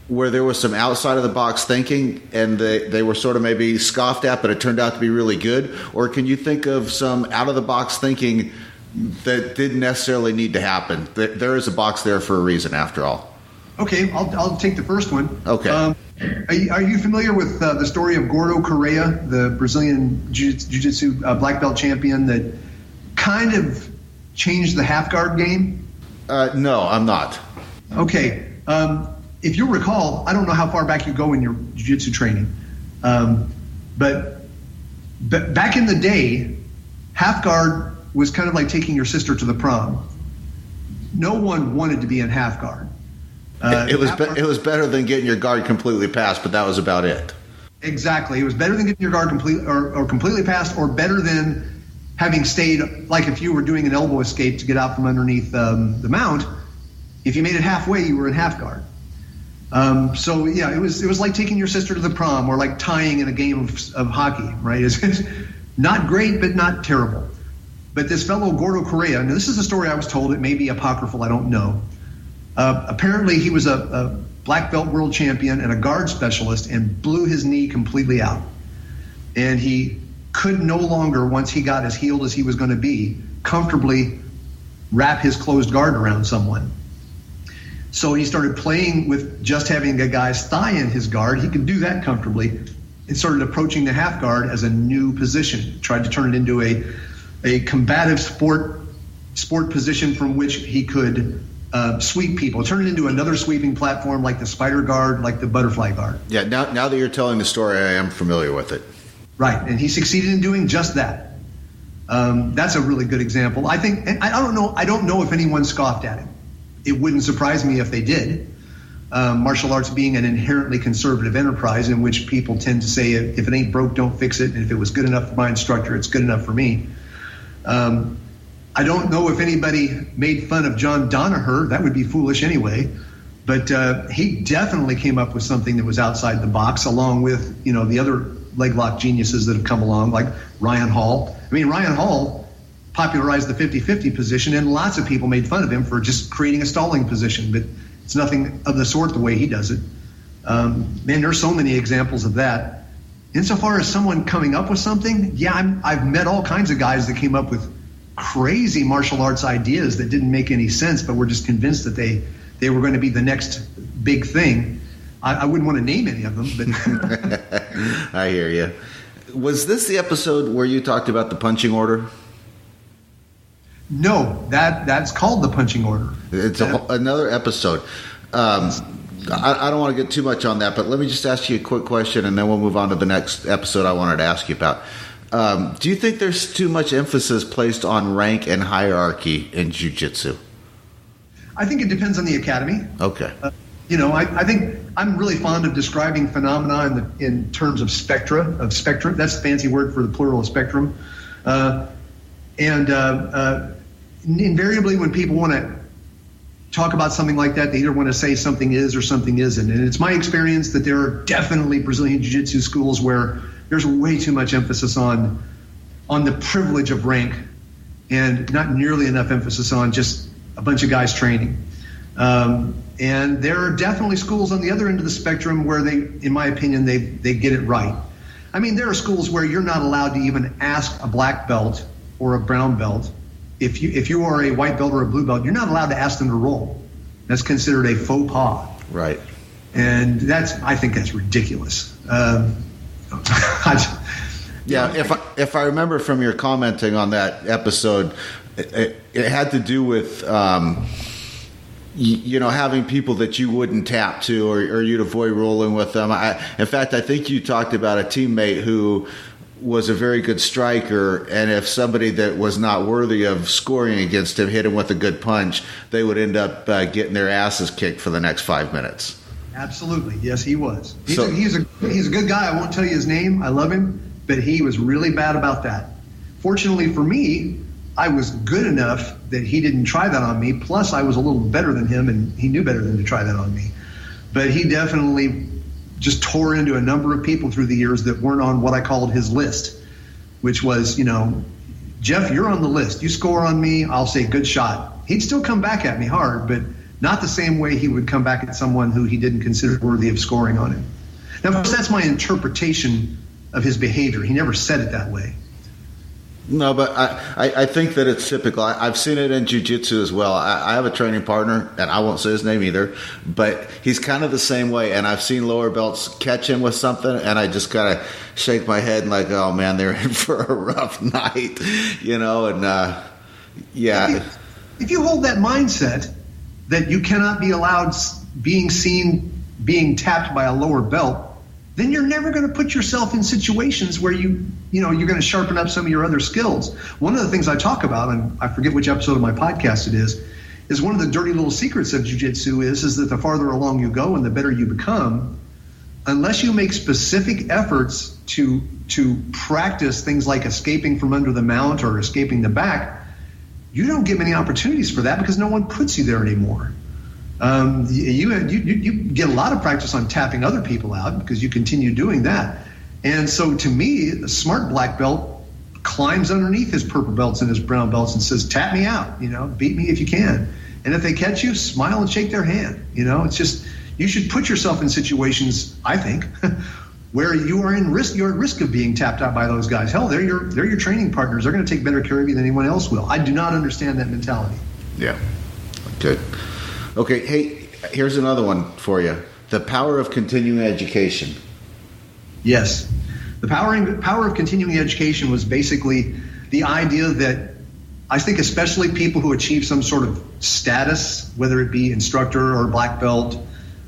where there was some outside of the box thinking and they were sort of maybe scoffed at, but it turned out to be really good? Or can you think of some out of the box thinking that didn't necessarily need to happen? There is a box there for a reason, after all. Okay, I'll take the first one. Okay. Are you familiar with the story of Gordo Correa, the Brazilian jiu-jitsu black belt champion that kind of changed the half guard game? No, I'm not. Okay. If you recall, I don't know how far back you go in your jiu-jitsu training, but back in the day, half guard was kind of like taking your sister to the prom. No one wanted to be in half guard. It was better than getting your guard completely passed, but that was about it. Exactly. It was better than getting your guard completely passed, or better than having stayed, like if you were doing an elbow escape to get out from underneath the mount. If you made it halfway, you were in half guard. So yeah, it was like taking your sister to the prom, or like tying in a game of hockey, right? It's not great, but not terrible. But this fellow Gordo Correa, now this is a story I was told. It may be apocryphal, I don't know. Apparently he was a black belt world champion and a guard specialist, and blew his knee completely out. And he could no longer, once he got as healed as he was going to be, comfortably wrap his closed guard around someone. So he started playing with just having a guy's thigh in his guard. He could do that comfortably, and started approaching the half guard as a new position. Tried to turn it into a combative sport position from which he could sweep people. Turn it into another sweeping platform, like the spider guard, like the butterfly guard. Yeah, now that you're telling the story, I am familiar with it. Right, and he succeeded in doing just that. That's a really good example. I think, and I don't know if anyone scoffed at him. it wouldn't surprise me if they did. Martial arts being an inherently conservative enterprise in which people tend to say, if it ain't broke, don't fix it. And if it was good enough for my instructor, it's good enough for me. I don't know if anybody made fun of John Danaher. That would be foolish anyway. But he definitely came up with something that was outside the box, along with, the other leg lock geniuses that have come along, like Ryan Hall. I mean, Ryan Hall popularized the 50-50 position, and lots of people made fun of him for just creating a stalling position. But it's nothing of the sort the way he does it. Man, there's so many examples of that. Insofar as someone coming up with something, I've met all kinds of guys that came up with crazy martial arts ideas that didn't make any sense, but were just convinced that they were going to be the next big thing. I wouldn't want to name any of them, but I hear you. Was this the episode where you talked about the punching order? No, that's called the punching order. It's another episode. I don't want to get too much on that, but let me just ask you a quick question, and then we'll move on to the next episode I wanted to ask you about. Do you think there's too much emphasis placed on rank and hierarchy in jiu-jitsu? I think it depends on the academy. Okay. I think I'm really fond of describing phenomena in terms of spectra. That's the fancy word for the plural of spectrum. Invariably, when people want to talk about something like that, they either want to say something is or something isn't. And it's my experience that there are definitely Brazilian Jiu-Jitsu schools where there's way too much emphasis on the privilege of rank and not nearly enough emphasis on just a bunch of guys training. And there are definitely schools on the other end of the spectrum where they, in my opinion, they get it right. I mean, there are schools where you're not allowed to even ask a black belt or a brown belt. If you are a white belt or a blue belt, you're not allowed to ask them to roll. That's considered a faux pas. Right. And I think that's ridiculous. Yeah, if I remember from your commenting on that episode, it had to do with having people that you wouldn't tap to or you'd avoid rolling with them. In fact, I think you talked about a teammate who was a very good striker, and if somebody that was not worthy of scoring against him hit him with a good punch, they would end up getting their asses kicked for the next 5 minutes. Absolutely. Yes, he was. He's a good guy. I won't tell you his name. I love him, but he was really bad about that. Fortunately for me, I was good enough that he didn't try that on me. Plus, I was a little better than him, and he knew better than to try that on me. But he definitely just tore into a number of people through the years that weren't on what I called his list, which was, Jeff, you're on the list. You score on me, I'll say good shot. He'd still come back at me hard, but not the same way he would come back at someone who he didn't consider worthy of scoring on him. Now, of course, that's my interpretation of his behavior. He never said it that way. No, but I think that it's typical. I've seen it in jiu-jitsu as well. I have a training partner, and I won't say his name either, but he's kind of the same way. And I've seen lower belts catch him with something, and I just kind of shake my head and like, oh, man, they're in for a rough night, yeah. If you hold that mindset that you cannot be allowed being being tapped by a lower belt, then you're never going to put yourself in situations where you're going to sharpen up some of your other skills. One of the things I talk about, and I forget which episode of my podcast it is one of the dirty little secrets of jiu-jitsu is that the farther along you go and the better you become, unless you make specific efforts to practice things like escaping from under the mount or escaping the back, you don't get many opportunities for that because no one puts you there anymore. You get a lot of practice on tapping other people out because you continue doing that. And so to me, a smart black belt climbs underneath his purple belts and his brown belts and says, tap me out, beat me if you can. And if they catch you, smile and shake their hand. It's just, you should put yourself in situations, I think, where you're at risk of being tapped out by those guys. Hell, they're your training partners. They're going to take better care of you than anyone else will. I do not understand that mentality. Yeah. Good. Okay, hey, here's another one for you. The power of continuing education. Yes. The power of continuing education was basically the idea that I think especially people who achieve some sort of status, whether it be instructor or black belt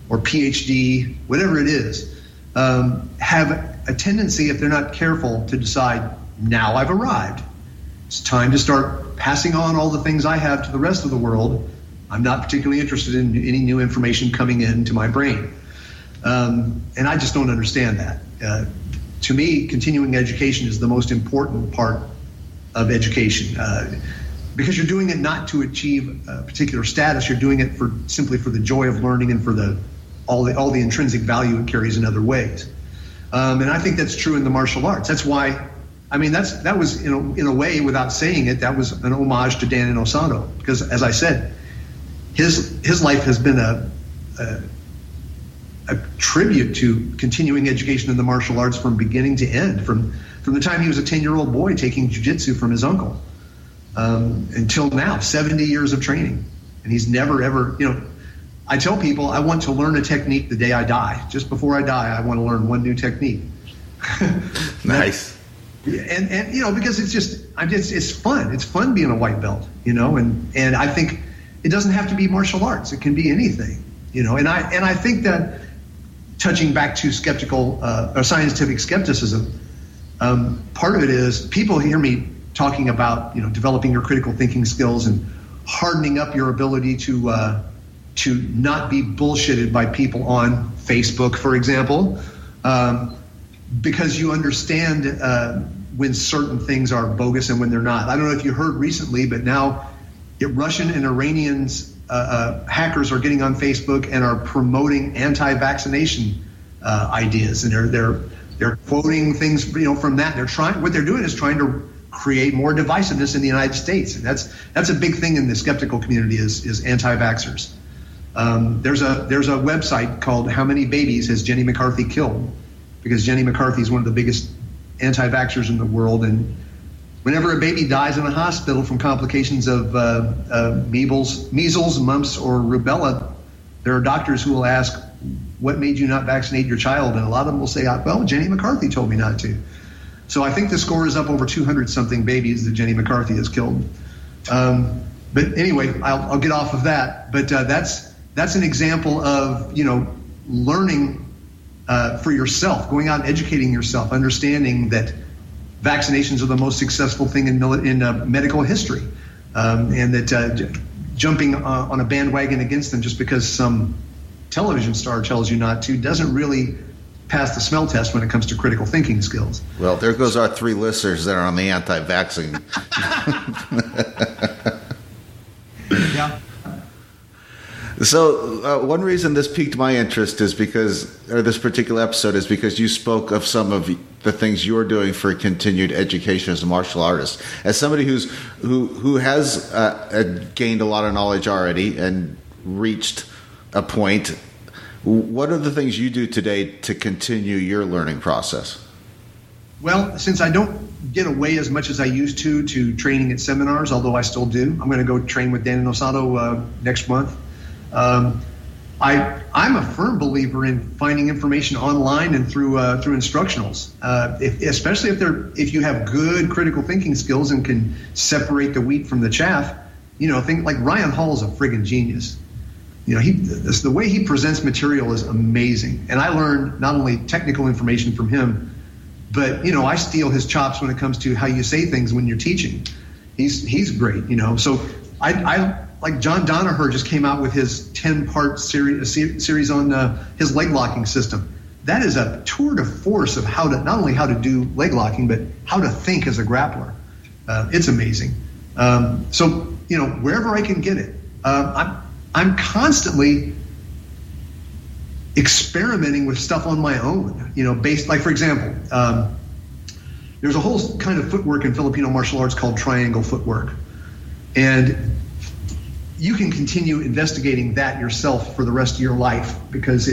or PhD, whatever it is, have a tendency, if they're not careful, to decide, now I've arrived. It's time to start passing on all the things I have to the rest of the world. I'm not particularly interested in any new information coming into my brain. And I just don't understand that. To me, continuing education is the most important part of education, because you're doing it not to achieve a particular status. You're doing it simply for the joy of learning and for all the intrinsic value it carries in other ways. And I think that's true in the martial arts. That's why, I mean, that was in a way, without saying it, that was an homage to Dan Inosanto, because as I said, his life has been a tribute to continuing education in the martial arts from beginning to end, from the time he was a 10-year-old boy taking jiu-jitsu from his uncle until now, 70 years of training. And he's never, ever, I tell people I want to learn a technique the day I die. Just before I die, I want to learn one new technique. Nice. And because it's fun. It's fun being a white belt, and I think it doesn't have to be martial arts. It can be anything, and I think that, touching back to skeptical or scientific skepticism, part of it is people hear me talking about developing your critical thinking skills and hardening up your ability to not be bullshitted by people on Facebook, for example, because you understand when certain things are bogus and when they're not. I don't know if you heard recently, but now Russian and Iranians hackers are getting on Facebook and are promoting anti-vaccination ideas, and they're quoting things from that. What they're doing is trying to create more divisiveness in the United States, and that's a big thing in the skeptical community is anti-vaxxers. There's a website called How Many Babies Has Jenny McCarthy Killed? Because Jenny McCarthy is one of the biggest anti-vaxxers in the world, and whenever a baby dies in a hospital from complications of measles, mumps, or rubella, there are doctors who will ask, what made you not vaccinate your child? And a lot of them will say, well, Jenny McCarthy told me not to. So I think the score is up over 200-something babies that Jenny McCarthy has killed. But anyway, I'll get off of that. But that's an example of, learning for yourself, going out and educating yourself, understanding that vaccinations are the most successful thing in medical history, and that jumping on a bandwagon against them just because some television star tells you not to doesn't really pass the smell test when it comes to critical thinking skills. Well, there goes our 3 listeners that are on the anti-vaccine. Yeah. So one reason this piqued my interest is this particular episode is because you spoke of some of the things you're doing for continued education as a martial artist. As somebody who has gained a lot of knowledge already and reached a point, what are the things you do today to continue your learning process? Well, since I don't get away as much as I used to training at seminars, although I still do, I'm going to go train with Dan Inosanto next month. I'm a firm believer in finding information online and through instructionals, especially if you have good critical thinking skills and can separate the wheat from the chaff. Think like Ryan Hall is a friggin' genius. The way he presents material is amazing, and I learn not only technical information from him, but I steal his chops when it comes to how you say things when you're teaching. He's great. So I like John Danaher just came out with his 10-part series on his leg locking system. That is a tour de force of not only how to do leg locking, but how to think as a grappler. It's amazing. So wherever I can get it, I'm constantly experimenting with stuff on my own. Based, like for example, there's a whole kind of footwork in Filipino martial arts called triangle footwork, and you can continue investigating that yourself for the rest of your life, because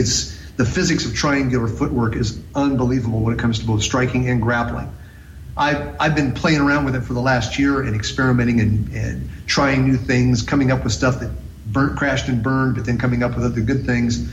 the physics of triangular footwork is unbelievable when it comes to both striking and grappling. I've been playing around with it for the last year and experimenting and trying new things, coming up with stuff that crashed and burned, but then coming up with other good things.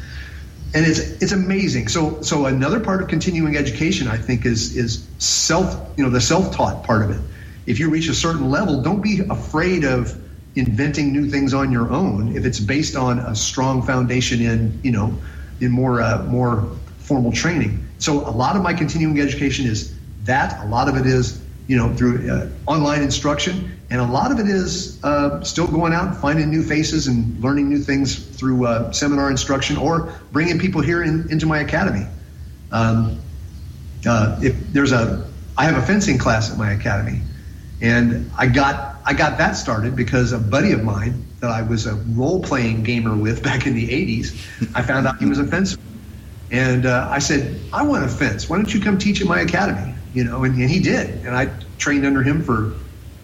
And it's amazing. So another part of continuing education, I think, is the self-taught part of it. If you reach a certain level, don't be afraid of inventing new things on your own if it's based on a strong foundation in more formal training. So a lot of my continuing education is that. A lot of it is through online instruction. And a lot of it is still going out and finding new faces and learning new things through seminar instruction, or bringing people here into my academy. I have a fencing class at my academy, and I got that started because a buddy of mine that I was a role-playing gamer with back in the 80s, I found out he was a fencer. And I said, I want to fence. Why don't you come teach at my academy? And he did. And I trained under him for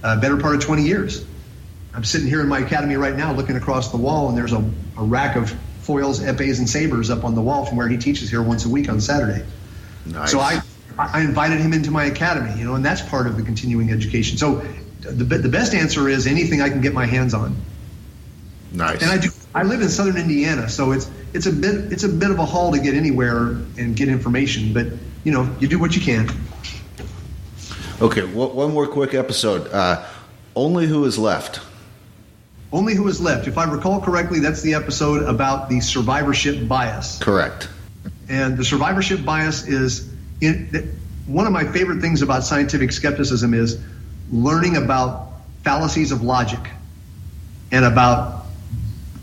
a better part of 20 years. I'm sitting here in my academy right now looking across the wall, and there's a rack of foils, epées, and sabers up on the wall from where he teaches here once a week on Saturday. Nice. So I invited him into my academy, and that's part of the continuing education. So the best answer is anything I can get my hands on. Nice. And I live in southern Indiana, so it's a bit of a haul to get anywhere and get information, but you do what you can. Okay, one more quick episode. Only Who Is Left. Only Who Is Left. If I recall correctly, that's the episode about the survivorship bias. Correct. And the survivorship bias is one of my favorite things about scientific skepticism is learning about fallacies of logic and about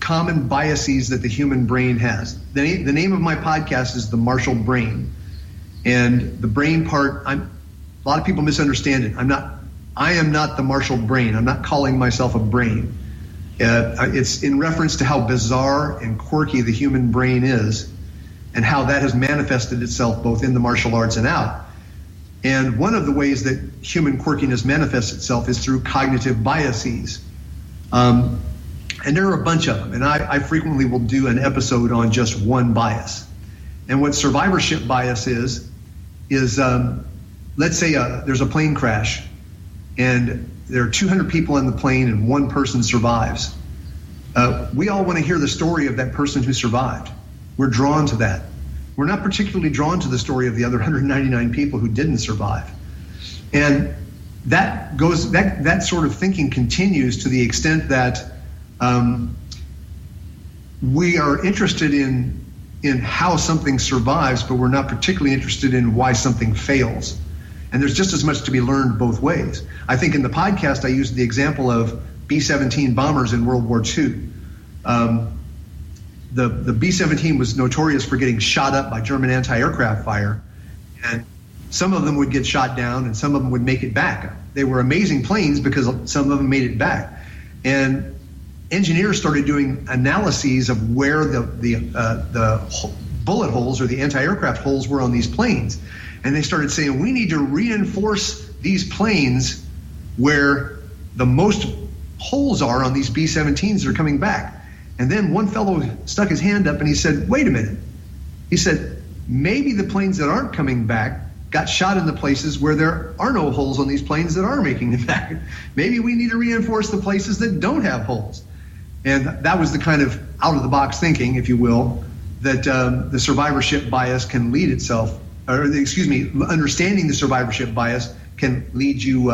common biases that the human brain has. The name of my podcast is The Martial Brain. And the brain part, a lot of people misunderstand it. I am not the martial brain. I'm not calling myself a brain. It's in reference to how bizarre and quirky the human brain is, and how that has manifested itself both in the martial arts and out. And one of the ways that human quirkiness manifests itself is through cognitive biases. And there are a bunch of them. And I frequently will do an episode on just one bias. And what survivorship bias is let's say there's a plane crash, and there are 200 people on the plane and one person survives. We all want to hear the story of that person who survived. We're drawn to that. We're not particularly drawn to the story of the other 199 people who didn't survive. And that sort of thinking continues to the extent that we are interested in how something survives, but we're not particularly interested in why something fails. And there's just as much to be learned both ways. I think in the podcast I used the example of B-17 bombers in World War II. The B-17 was notorious for getting shot up by German anti-aircraft fire, and some of them would get shot down and some of them would make it back. They were amazing planes because some of them made it back. And engineers started doing analyses of where the bullet holes or the anti-aircraft holes were on these planes. And they started saying, we need to reinforce these planes where the most holes are on these B-17s that are coming back. And then one fellow stuck his hand up and he said, wait a minute. He said, maybe the planes that aren't coming back got shot in the places where there are no holes on these planes that are making it back. Maybe we need to reinforce the places that don't have holes. And that was the kind of out-of-the-box thinking, if you will, that the survivorship bias can lead itself, understanding the survivorship bias can lead you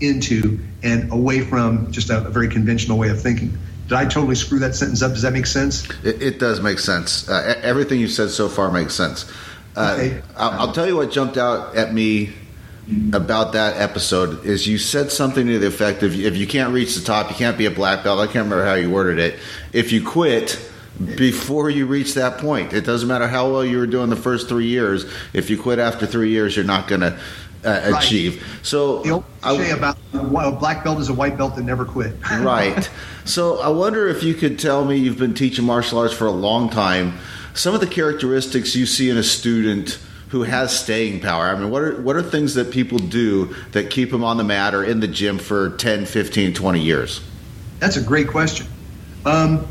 into and away from just a very conventional way of thinking. Did I totally screw that sentence up? Does that make sense? It does make sense. Everything you've said so far makes sense. Okay. I'll tell you what jumped out at me about that episode is you said something to the effect of, if you can't reach the top, you can't be a black belt. I can't remember how you worded it. If you quit before you reach that point, it doesn't matter how well you were doing the first 3 years. If you quit after 3 years, you're not going to achieve. So the old cliche about a black belt is a white belt that never quit. Right. So I wonder if you could tell me, you've been teaching martial arts for a long time, some of the characteristics you see in a student who has staying power. I mean, what are things that people do that keep them on the mat or in the gym for 10, 15, 20 years? That's a great question. I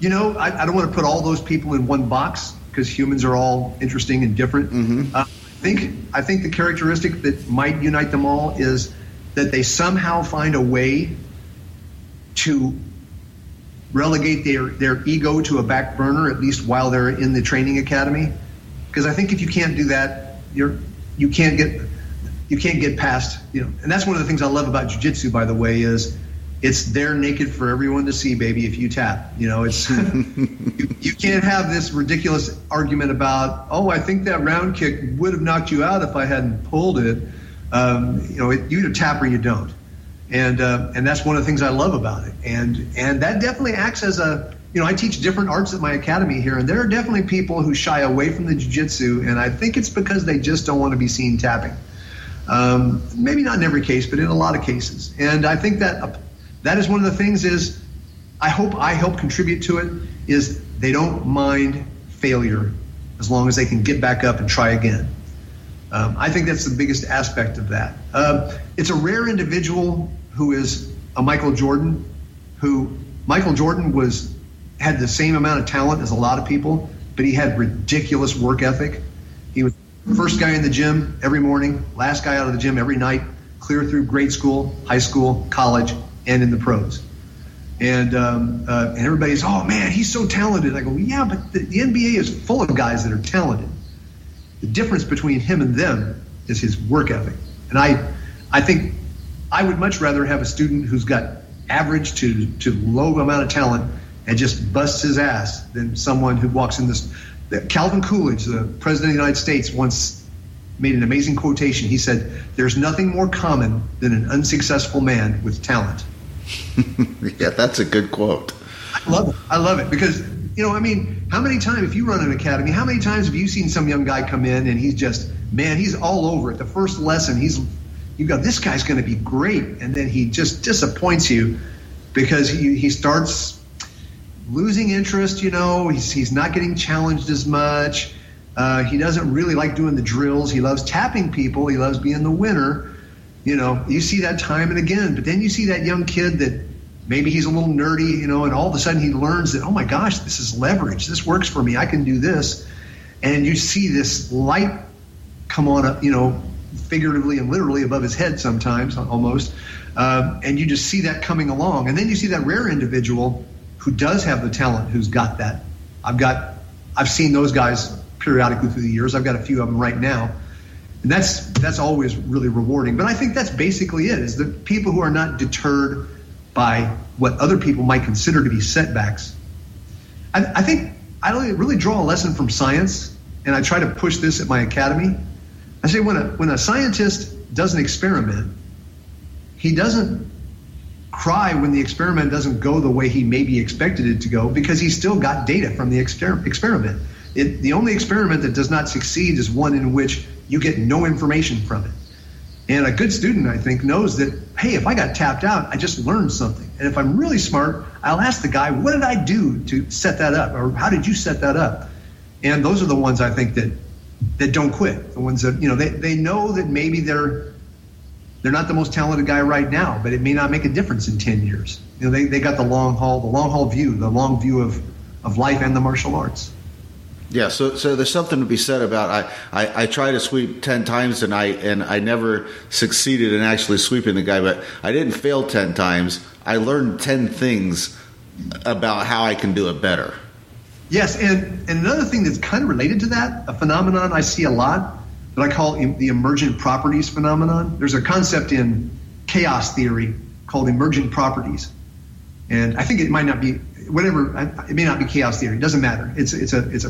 don't want to put all those people in one box because humans are all interesting and different. Mm-hmm. I think the characteristic that might unite them all is that they somehow find a way to relegate their ego to a back burner, at least while they're in the training academy. Because I think if you can't do that, you can't get past, and that's one of the things I love about jiu-jitsu, by the way, is it's there naked for everyone to see, baby, if you tap. It's you can't have this ridiculous argument about, I think that round kick would have knocked you out if I hadn't pulled it. You either tap or you don't. And that's one of the things I love about it. And that definitely acts as I teach different arts at my academy here, and there are definitely people who shy away from the jiu-jitsu, and I think it's because they just don't want to be seen tapping. Maybe not in every case, but in a lot of cases. And I think that is one of the things is I hope I help contribute to it, is they don't mind failure as long as they can get back up and try again. I think that's the biggest aspect of that. It's a rare individual who is a Michael Jordan, who Michael Jordan had the same amount of talent as a lot of people, but he had ridiculous work ethic. He was the first guy in the gym every morning, last guy out of the gym every night, clear through grade school, high school, college, and in the pros. And everybody's, oh man, he's so talented. I go, yeah, but the NBA is full of guys that are talented. The difference between him and them is his work ethic. And I think I would much rather have a student who's got average to low amount of talent and just busts his ass than someone who walks in this. Calvin Coolidge, the president of the United States, once made an amazing quotation. He said, there's nothing more common than an unsuccessful man with talent. Yeah, that's a good quote. I love it because, how many times, if you run an academy, how many times have you seen some young guy come in and he's all over it. The first lesson, you go, this guy's going to be great. And then he just disappoints you because he starts losing interest, he's not getting challenged as much. He doesn't really like doing the drills. He loves tapping people. He loves being the winner. You see that time and again, but then you see that young kid that maybe he's a little nerdy, and all of a sudden he learns that, oh my gosh, this is leverage. This works for me. I can do this. And you see this light come on up, figuratively and literally above his head sometimes almost. And you just see that coming along. And then you see that rare individual who does have the talent, who's got that. I've seen those guys periodically through the years. I've got a few of them right now. And that's always really rewarding. But I think that's basically it, is the people who are not deterred by what other people might consider to be setbacks. I think I really draw a lesson from science, and I try to push this at my academy. I say when a scientist does an experiment, he doesn't cry when the experiment doesn't go the way he maybe expected it to go, because he's still got data from the experiment. The only experiment that does not succeed is one in which you get no information from it. And a good student, I think, knows that, hey, if I got tapped out, I just learned something. And if I'm really smart, I'll ask the guy, what did I do to set that up? Or how did you set that up? And those are the ones I think that don't quit. The ones that, they know that maybe they're not the most talented guy right now, but it may not make a difference in 10 years. They got the long haul view, the long view of life and the martial arts. Yeah, so there's something to be said about I try to sweep 10 times and I never succeeded in actually sweeping the guy, but I didn't fail 10 times. I learned 10 things about how I can do it better. Yes, and another thing that's kind of related to that, a phenomenon I see a lot that I call the emergent properties phenomenon. There's a concept in chaos theory called emergent properties, and I think it might not be. It may not be chaos theory. It doesn't matter. It's a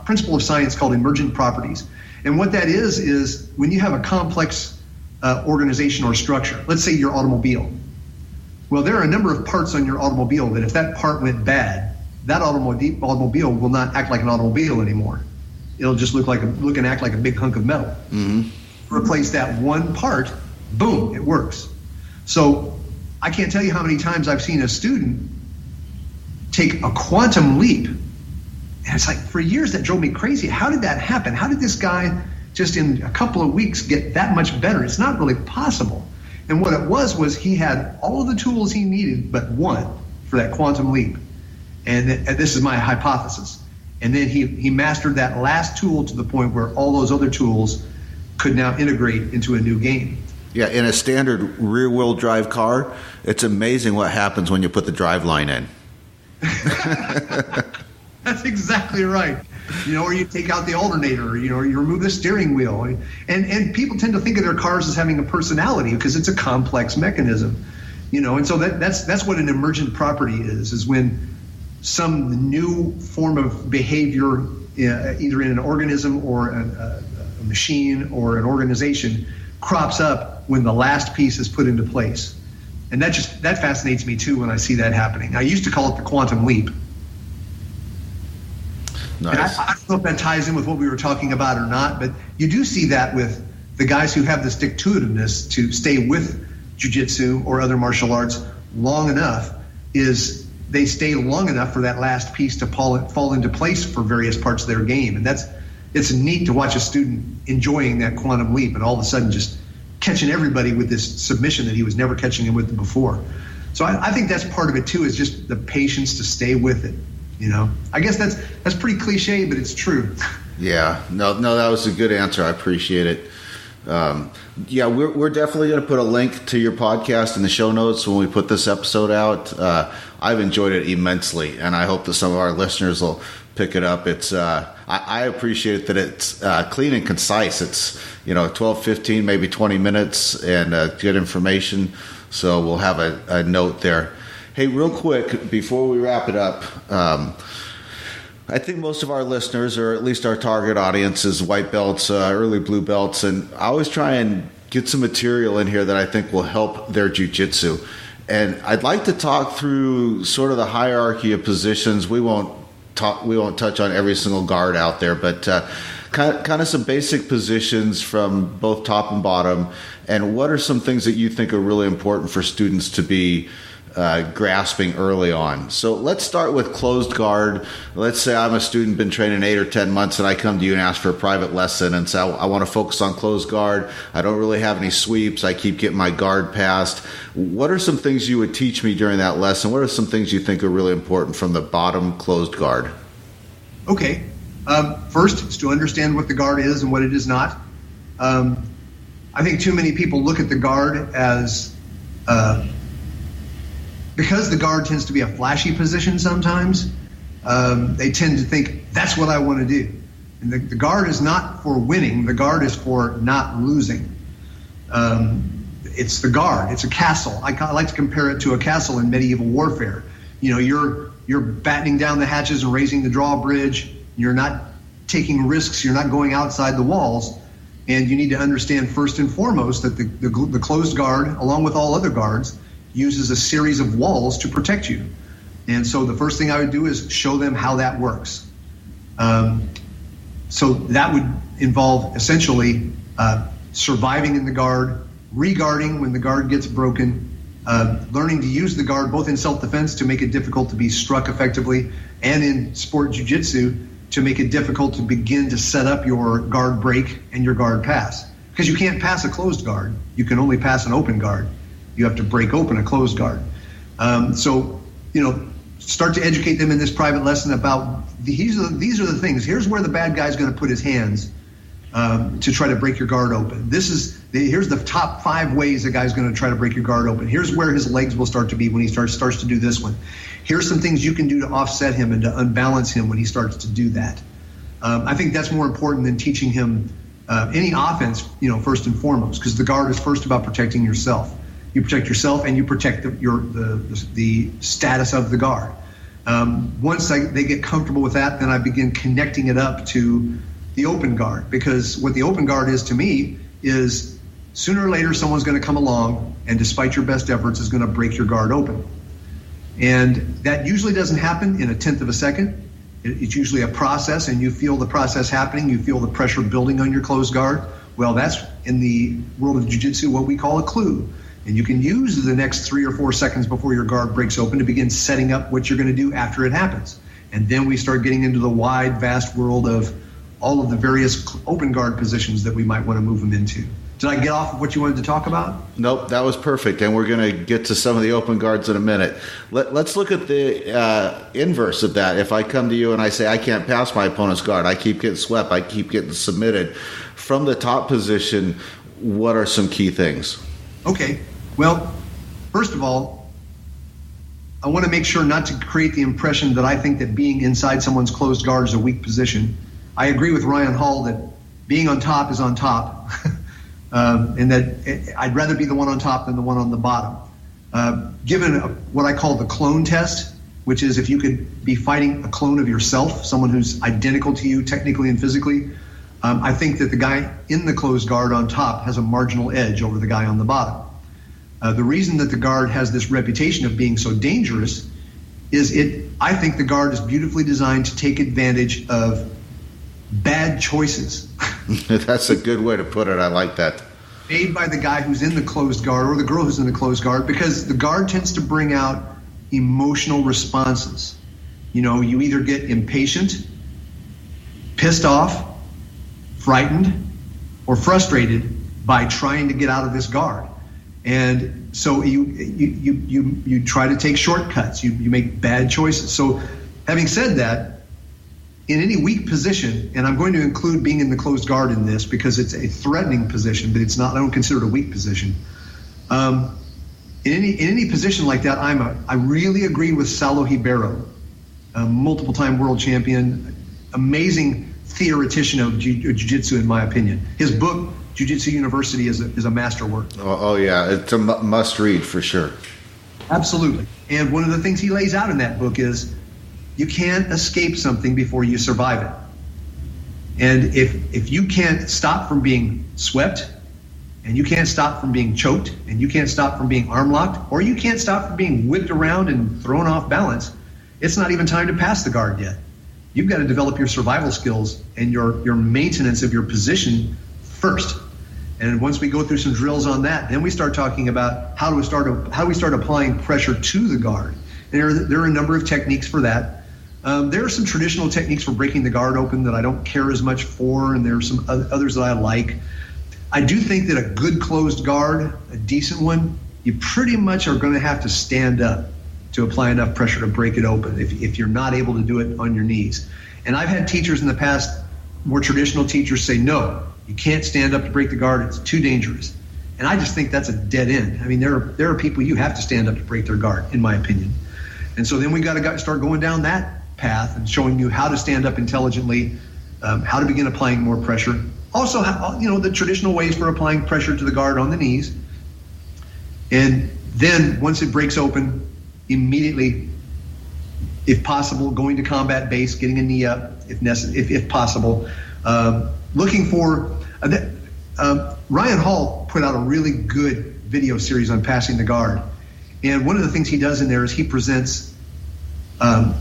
principle of science called emergent properties. And what that is when you have a complex organization or structure, let's say your automobile. Well, there are a number of parts on your automobile that if that part went bad, that automobile will not act like an automobile anymore. It'll just look and act like a big hunk of metal. Mm-hmm. Replace that one part, boom, it works. So I can't tell you how many times I've seen a student take a quantum leap. And it's like, for years that drove me crazy. How did that happen? How did this guy just in a couple of weeks get that much better? It's not really possible. And what it was he had all of the tools he needed but one for that quantum leap. And this is my hypothesis. And then he mastered that last tool to the point where all those other tools could now integrate into a new game. Yeah, in a standard rear-wheel drive car, it's amazing what happens when you put the drive line in. That's exactly right. Or you take out the alternator, or you remove the steering wheel. And people tend to think of their cars as having a personality because it's a complex mechanism. And so that's what an emergent property is when some new form of behavior, either in an organism or a machine or an organization, crops up when the last piece is put into place. And that fascinates me too when I see that happening. I used to call it the quantum leap. Nice. And I don't know if that ties in with what we were talking about or not, but you do see that with the guys who have the stick-to-itiveness to stay with jiu-jitsu or other martial arts long enough, is they stay long enough for that last piece to fall into place for various parts of their game. And it's neat to watch a student enjoying that quantum leap and all of a sudden just catching everybody with this submission that he was never catching him with before. So I think that's part of it too, is just the patience to stay with it. I guess that's pretty cliche, but it's true. Yeah, no, that was a good answer. I appreciate it. We're definitely going to put a link to your podcast in the show notes when we put this episode out. I've enjoyed it immensely, and I hope that some of our listeners will pick it up. It's I appreciate that it's clean and concise. It's 12, 15, maybe 20 minutes, and good information. So we'll have a note there. Hey, real quick before we wrap it up, I think most of our listeners, or at least our target audience, is white belts, early blue belts, and I always try and get some material in here that I think will help their jiu-jitsu. And I'd like to talk through sort of the hierarchy of positions. We won't touch on every single guard out there, but kind of some basic positions from both top and bottom. And what are some things that you think are really important for students to be grasping early on? So let's start with closed guard. Let's say I'm a student, been training 8 or 10 months, and I come to you and ask for a private lesson and say, I want to focus on closed guard. I don't really have any sweeps. I keep getting my guard passed. What are some things you would teach me during that lesson? What are some things you think are really important from the bottom closed guard? Okay. First is to understand what the guard is and what it is not. I think too many people look at the guard as because the guard tends to be a flashy position sometimes, they tend to think, that's what I want to do. And the guard is not for winning. The guard is for not losing. It's the guard. It's a castle. I like to compare it to a castle in medieval warfare. You're battening down the hatches and raising the drawbridge. You're not taking risks. You're not going outside the walls. And you need to understand first and foremost that the closed guard, along with all other guards, uses a series of walls to protect you. And so the first thing I would do is show them how that works. So that would involve essentially surviving in the guard, re-guarding when the guard gets broken, learning to use the guard both in self-defense to make it difficult to be struck effectively, and in sport jiu-jitsu to make it difficult to begin to set up your guard break and your guard pass. Because you can't pass a closed guard. You can only pass an open guard. You have to break open a closed guard. Start to educate them in this private lesson about these are the things. Here's where the bad guy's going to put his hands to try to break your guard open. Here's the top 5 ways a guy's going to try to break your guard open. Here's where his legs will start to be when he starts to do this one. Here's some things you can do to offset him and to unbalance him when he starts to do that. I think that's more important than teaching him any offense, first and foremost, because the guard is first about protecting yourself. You protect yourself and you protect the status of the guard. Once they get comfortable with that, then I begin connecting it up to the open guard, because what the open guard is to me is sooner or later someone's going to come along and despite your best efforts is going to break your guard open. And that usually doesn't happen in a tenth of a second. It's usually a process, and you feel the process happening. You feel the pressure building on your closed guard. Well, that's in the world of jiu-jitsu what we call a clue. And you can use the next 3 or 4 seconds before your guard breaks open to begin setting up what you're going to do after it happens. And then we start getting into the wide, vast world of all of the various open guard positions that we might want to move them into. Did I get off of what you wanted to talk about? Nope, that was perfect. And we're going to get to some of the open guards in a minute. Let's look at the inverse of that. If I come to you and I say, I can't pass my opponent's guard, I keep getting swept, I keep getting submitted. From the top position, what are some key things? Okay. Well, first of all, I want to make sure not to create the impression that I think that being inside someone's closed guard is a weak position. I agree with Ryan Hall that being on top is on top, and that I'd rather be the one on top than the one on the bottom. Given what I call the clone test, which is if you could be fighting a clone of yourself, someone who's identical to you technically and physically, I think that the guy in the closed guard on top has a marginal edge over the guy on the bottom. The reason that the guard has this reputation of being so dangerous is I think the guard is beautifully designed to take advantage of bad choices. That's a good way to put it. I like that. Made by the guy who's in the closed guard or the girl who's in the closed guard, because the guard tends to bring out emotional responses. You either get impatient, pissed off, frightened, or frustrated by trying to get out of this guard. And so you try to take shortcuts. You make bad choices. So having said that, in any weak position, and I'm going to include being in the closed guard in this because it's a threatening position, but it's not. I don't consider it a weak position. In any position like that, I really agree with Saulo Ribeiro, a multiple-time world champion, amazing theoretician of jiu-jitsu, in my opinion. His book, Jiu-Jitsu University, is a masterwork. Oh yeah, it's a must-read for sure. Absolutely. And one of the things he lays out in that book is you can't escape something before you survive it. And if you can't stop from being swept, and you can't stop from being choked, and you can't stop from being arm locked, or you can't stop from being whipped around and thrown off balance, it's not even time to pass the guard yet. You've got to develop your survival skills and your maintenance of your position first. And once we go through some drills on that, then we start talking about how we start applying pressure to the guard. There are a number of techniques for that. There are some traditional techniques for breaking the guard open that I don't care as much for, and there are some others that I like. I do think that a good closed guard, a decent one, you pretty much are going to have to stand up to apply enough pressure to break it open if you're not able to do it on your knees. And I've had teachers in the past, more traditional teachers, say, no, you can't stand up to break the guard. It's too dangerous. And I just think that's a dead end. I mean, there are people you have to stand up to break their guard, in my opinion. And so then we got to start going down that path and showing you how to stand up intelligently, how to begin applying more pressure. Also, the traditional ways for applying pressure to the guard on the knees. And then once it breaks open, immediately, if possible, going to combat base, getting a knee up if possible. Looking for Ryan Hall put out a really good video series on passing the guard. And one of the things he does in there is he presents 7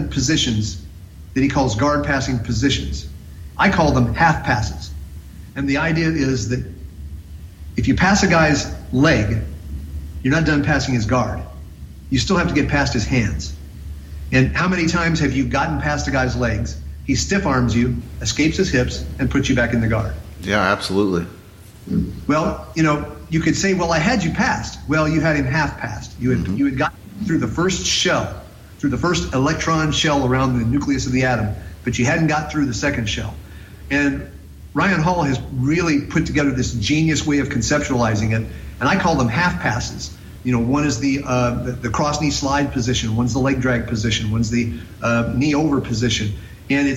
positions that he calls guard passing positions. I call them half passes. And the idea is that if you pass a guy's leg, you're not done passing his guard. You still have to get past his hands. And how many times have you gotten past a guy's legs, he stiff arms you, escapes his hips, and puts you back in the guard? Yeah, absolutely. Well, you could say, well, I had you passed. Well, you had him half passed. You had gotten through the first shell, through the first electron shell around the nucleus of the atom, but you hadn't got through the second shell. And Ryan Hall has really put together this genius way of conceptualizing it, and I call them half passes. One is the cross knee slide position, one's the leg drag position, one's the knee over position. And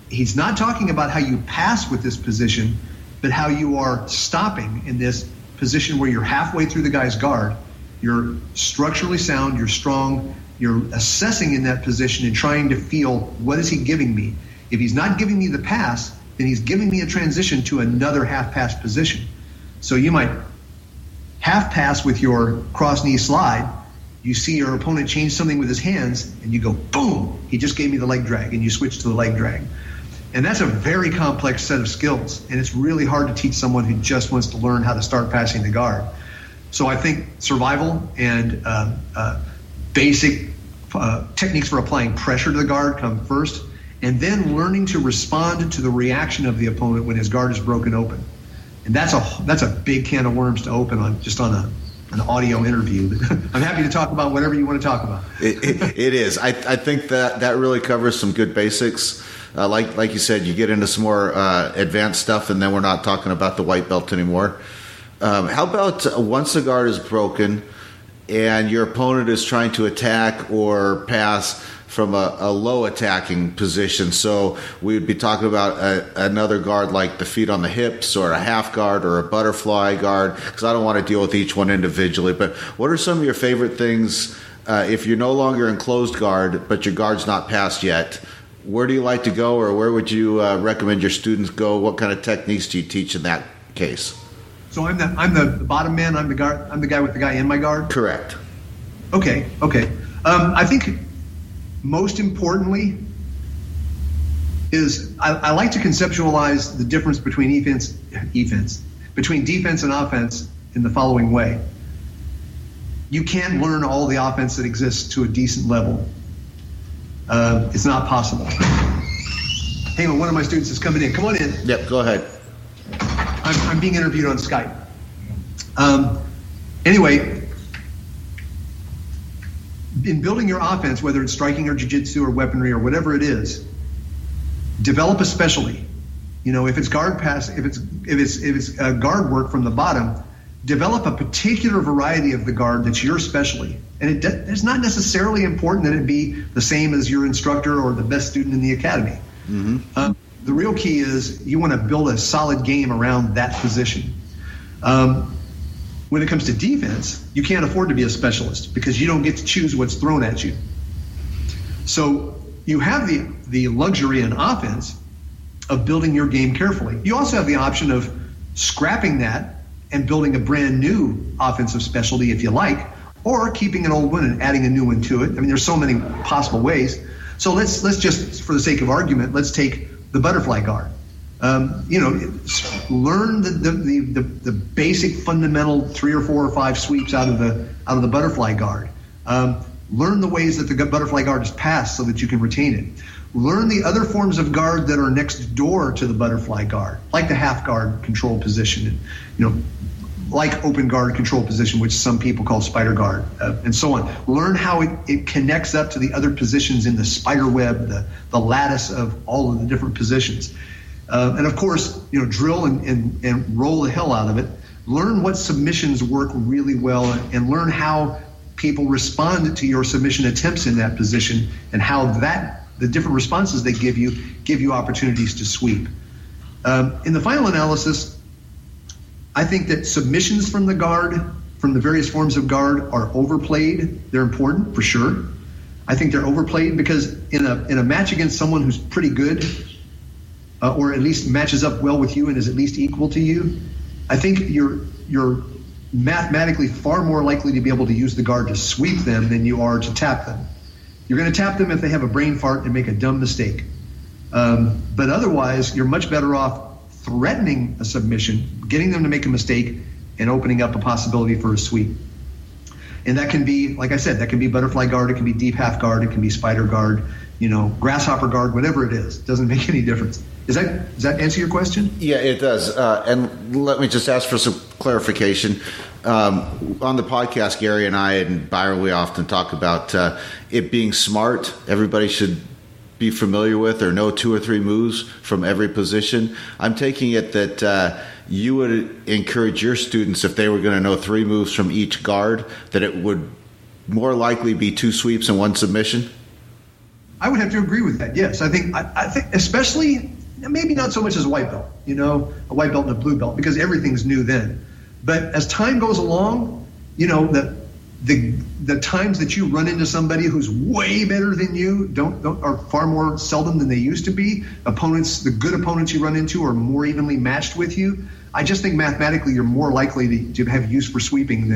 he's not talking about how you pass with this position, but how you are stopping in this position where you're halfway through the guy's guard. You're structurally sound, you're strong, you're assessing in that position and trying to feel, what is he giving me? If he's not giving me the pass, then he's giving me a transition to another half pass position. So you might half pass with your cross knee slide. You see your opponent change something with his hands, and you go, boom, he just gave me the leg drag, and you switch to the leg drag. And that's a very complex set of skills, and it's really hard to teach someone who just wants to learn how to start passing the guard. So I think survival and basic techniques for applying pressure to the guard come first, and then learning to respond to the reaction of the opponent when his guard is broken open. And that's a big can of worms to open on an audio interview. I'm happy to talk about whatever you want to talk about. It is. I think that really covers some good basics. Like you said, you get into some more advanced stuff, and then we're not talking about the white belt anymore. How about once the guard is broken and your opponent is trying to attack or pass from a low attacking position? So we would be talking about another guard like the feet on the hips, or a half guard, or a butterfly guard, because I don't want to deal with each one individually. But what are some of your favorite things if you're no longer in closed guard but your guard's not passed yet? where do you like to go, or where would you recommend your students go? What kind of techniques do you teach in that case? So I'm the bottom man. I'm the guard. I'm the guy with the guy in my guard. Correct. Okay. I think most importantly is I like to conceptualize the difference between between defense and offense in the following way. You can't learn all the offense that exists to a decent level. It's not possible. Hang on, one of my students is coming in. Come on in. Yep, go ahead. I'm being interviewed on Skype. Anyway, in building your offense, whether it's striking or jiu-jitsu or weaponry or whatever it is, develop a specialty. You know, if it's guard pass, if it's guard work from the bottom, develop a particular variety of the guard that's your specialty. And it's not necessarily important that it be the same as your instructor or the best student in the academy. Mm-hmm. The real key is you want to build a solid game around that position. When it comes to defense, you can't afford to be a specialist because you don't get to choose what's thrown at you. So you have the luxury in offense of building your game carefully. You also have the option of scrapping that and building a brand new offensive specialty if you like, or keeping an old one and adding a new one to it. I mean, there's so many possible ways. So let's just, for the sake of argument, let's take the butterfly guard. Learn the basic fundamental 3 or 4 or 5 sweeps out of the butterfly guard. Learn the ways that the butterfly guard is passed so that you can retain it. Learn the other forms of guard that are next door to the butterfly guard, like the half guard control position, and like open guard control position, which some people call spider guard, and so on. Learn how it connects up to the other positions in the spider web, the lattice of all of the different positions. And of course, drill and roll the hell out of it. Learn what submissions work really well, and learn how people respond to your submission attempts in that position, and how the different responses they give you opportunities to sweep. In the final analysis, I think that submissions from the guard, from the various forms of guard, are overplayed. They're important for sure. I think they're overplayed because in a match against someone who's pretty good, or at least matches up well with you and is at least equal to you, I think you're mathematically far more likely to be able to use the guard to sweep them than you are to tap them. You're going to tap them if they have a brain fart and make a dumb mistake. But otherwise, you're much better off threatening a submission, getting them to make a mistake, and opening up a possibility for a sweep. And that can be, like I said, that can be butterfly guard, it can be deep half guard, it can be spider guard, grasshopper guard, whatever it is. It doesn't make any difference. Does that answer your question? Yeah, it does. And let me just ask for some clarification. On the podcast, Gary and I and Byron, we often talk about it being smart. Everybody should be familiar with or know 2 or 3 moves from every position. I'm taking it that you would encourage your students, if they were going to know 3 moves from each guard, that it would more likely be 2 sweeps and 1 submission? I would have to agree with that, yes. I think especially, maybe not so much as a white belt, a white belt and a blue belt, because everything's new then. But as time goes along, the times that you run into somebody who's way better than you are far more seldom than they used to be. The good opponents you run into are more evenly matched with you. I just think mathematically you're more likely to have use for sweeping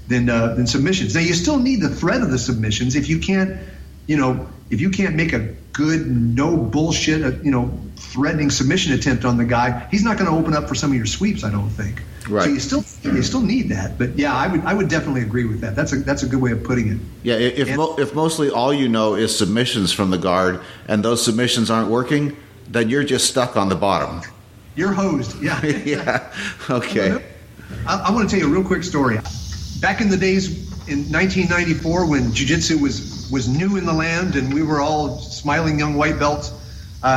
than submissions. Now you still need the threat of the submissions. If you can't make a good, no bullshit, threatening submission attempt on the guy, he's not going to open up for some of your sweeps, I don't think. Right. So you still need that. But yeah, I would definitely agree with that. That's a good way of putting it. Yeah, if mostly all is submissions from the guard and those submissions aren't working, then you're just stuck on the bottom. You're hosed. Yeah. Yeah. Okay. I want to tell you a real quick story. Back in the days in 1994 when jiu-jitsu was new in the land and we were all smiling young white belts,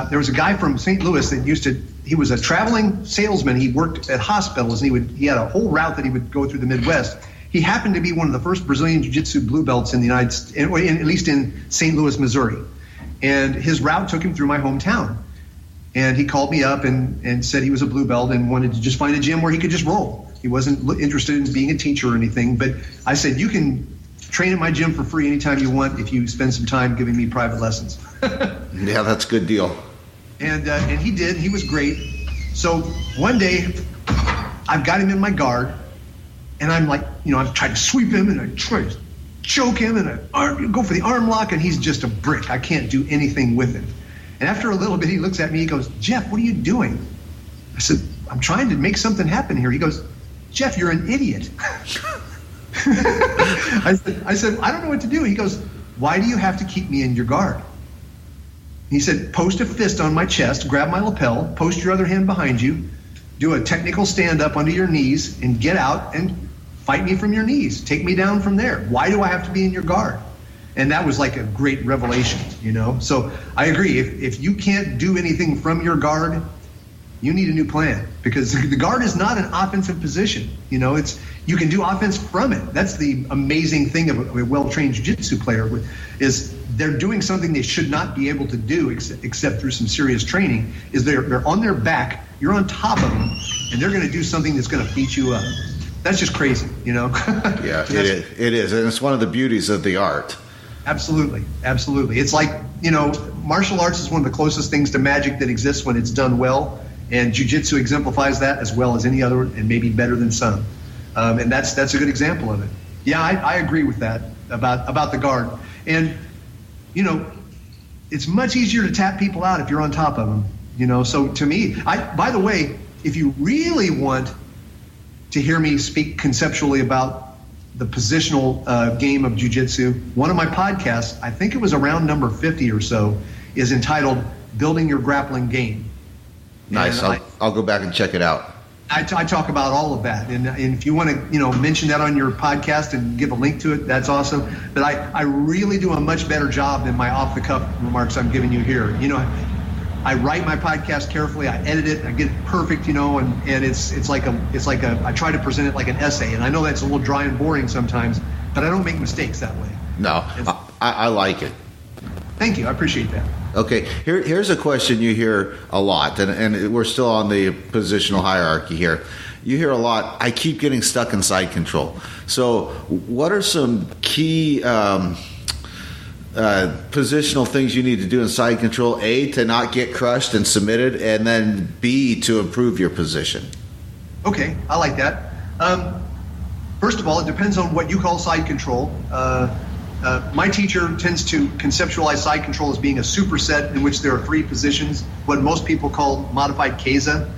there was a guy from St. Louis that he was a traveling salesman. He worked at hospitals, and he had a whole route that he would go through the Midwest. He happened to be one of the first Brazilian jiu-jitsu blue belts in the United States, at least in St. Louis, Missouri. And his route took him through my hometown. And he called me up and said he was a blue belt and wanted to just find a gym where he could just roll. He wasn't interested in being a teacher or anything. But I said, you can train at my gym for free anytime you want if you spend some time giving me private lessons. Yeah, that's a good deal. And he did. He was great. So one day, I've got him in my guard, and I'm like, I've tried to sweep him, and I try to choke him, and I go for the arm lock, and he's just a brick. I can't do anything with him. And after a little bit, he looks at me, he goes, "Jeff, what are you doing?" I said, "I'm trying to make something happen here." He goes, "Jeff, you're an idiot." I said, "I don't know what to do." He goes, "Why do you have to keep me in your guard?" He said, "Post a fist on my chest, grab my lapel, post your other hand behind you, do a technical stand-up under your knees, and get out and fight me from your knees. Take me down from there. Why do I have to be in your guard?" And that was like a great revelation, So I agree. If you can't do anything from your guard, you need a new plan, because the guard is not an offensive position. You can do offense from it. That's the amazing thing of a well-trained jiu-jitsu player is they're doing something they should not be able to do except through some serious training. Is they're on their back, you're on top of them, and they're going to do something that's going to beat you up. That's just crazy, Yeah, it is, and it's one of the beauties of the art. Absolutely. It's like, martial arts is one of the closest things to magic that exists when it's done well, and jiu-jitsu exemplifies that as well as any other, and maybe better than some. And that's a good example of it. Yeah, I agree with that about the guard. And, it's much easier to tap people out if you're on top of them. So to me, by the way, if you really want to hear me speak conceptually about the positional game of jiu-jitsu, one of my podcasts, I think it was around number 50 or so, is entitled Building Your Grappling Game. Nice. I'll go back and check it out. I talk about all of that, and if you want to mention that on your podcast and give a link to it, that's awesome. But I really do a much better job than my off-the-cuff remarks I'm giving you here. I write my podcast carefully, I edit it, I get it perfect, and it's like I try to present it like an essay, and I know that's a little dry and boring sometimes, but I don't make mistakes that way. No, I like it. Thank you, I appreciate that. Okay, here's a question you hear a lot, and we're still on the positional hierarchy here. You hear a lot, "I keep getting stuck in side control." So what are some key positional things you need to do in side control? A, to not get crushed and submitted, and then B, to improve your position. Okay, I like that. First of all, it depends on what you call side control. My teacher tends to conceptualize side control as being a superset in which there are three positions, what most people call modified Keiza.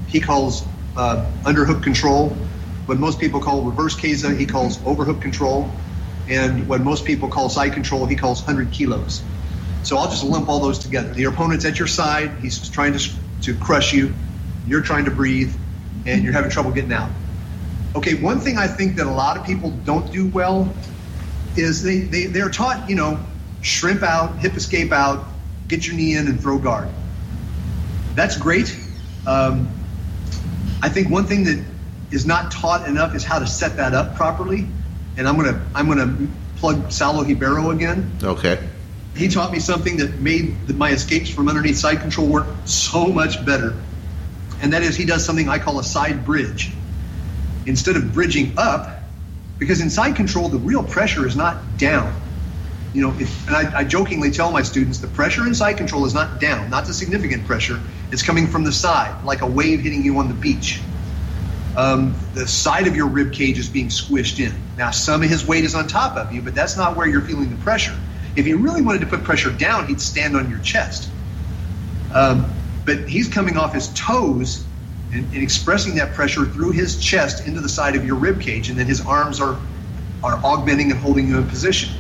He calls underhook control. What most people call reverse Keiza, he calls overhook control. And what most people call side control, he calls 100 kilos. So I'll just lump all those together. The opponent's at your side, he's trying to crush you, you're trying to breathe, and you're having trouble getting out. Okay, one thing I think that a lot of people don't do well is they're taught, shrimp out, hip escape out, get your knee in and throw guard. That's great. I think one thing that is not taught enough is how to set that up properly. And I'm gonna plug Saulo Ribeiro again. Okay. He taught me something that made my escapes from underneath side control work so much better. And that is, he does something I call a side bridge. Instead of bridging up, because in side control, the real pressure is not down. And I jokingly tell my students, the pressure in side control is not down, not the significant pressure. It's coming from the side, like a wave hitting you on the beach. The side of your rib cage is being squished in. Now, some of his weight is on top of you, but that's not where you're feeling the pressure. If he really wanted to put pressure down, he'd stand on your chest. But he's coming off his toes and expressing that pressure through his chest into the side of your rib cage, and then his arms are augmenting and holding you in position.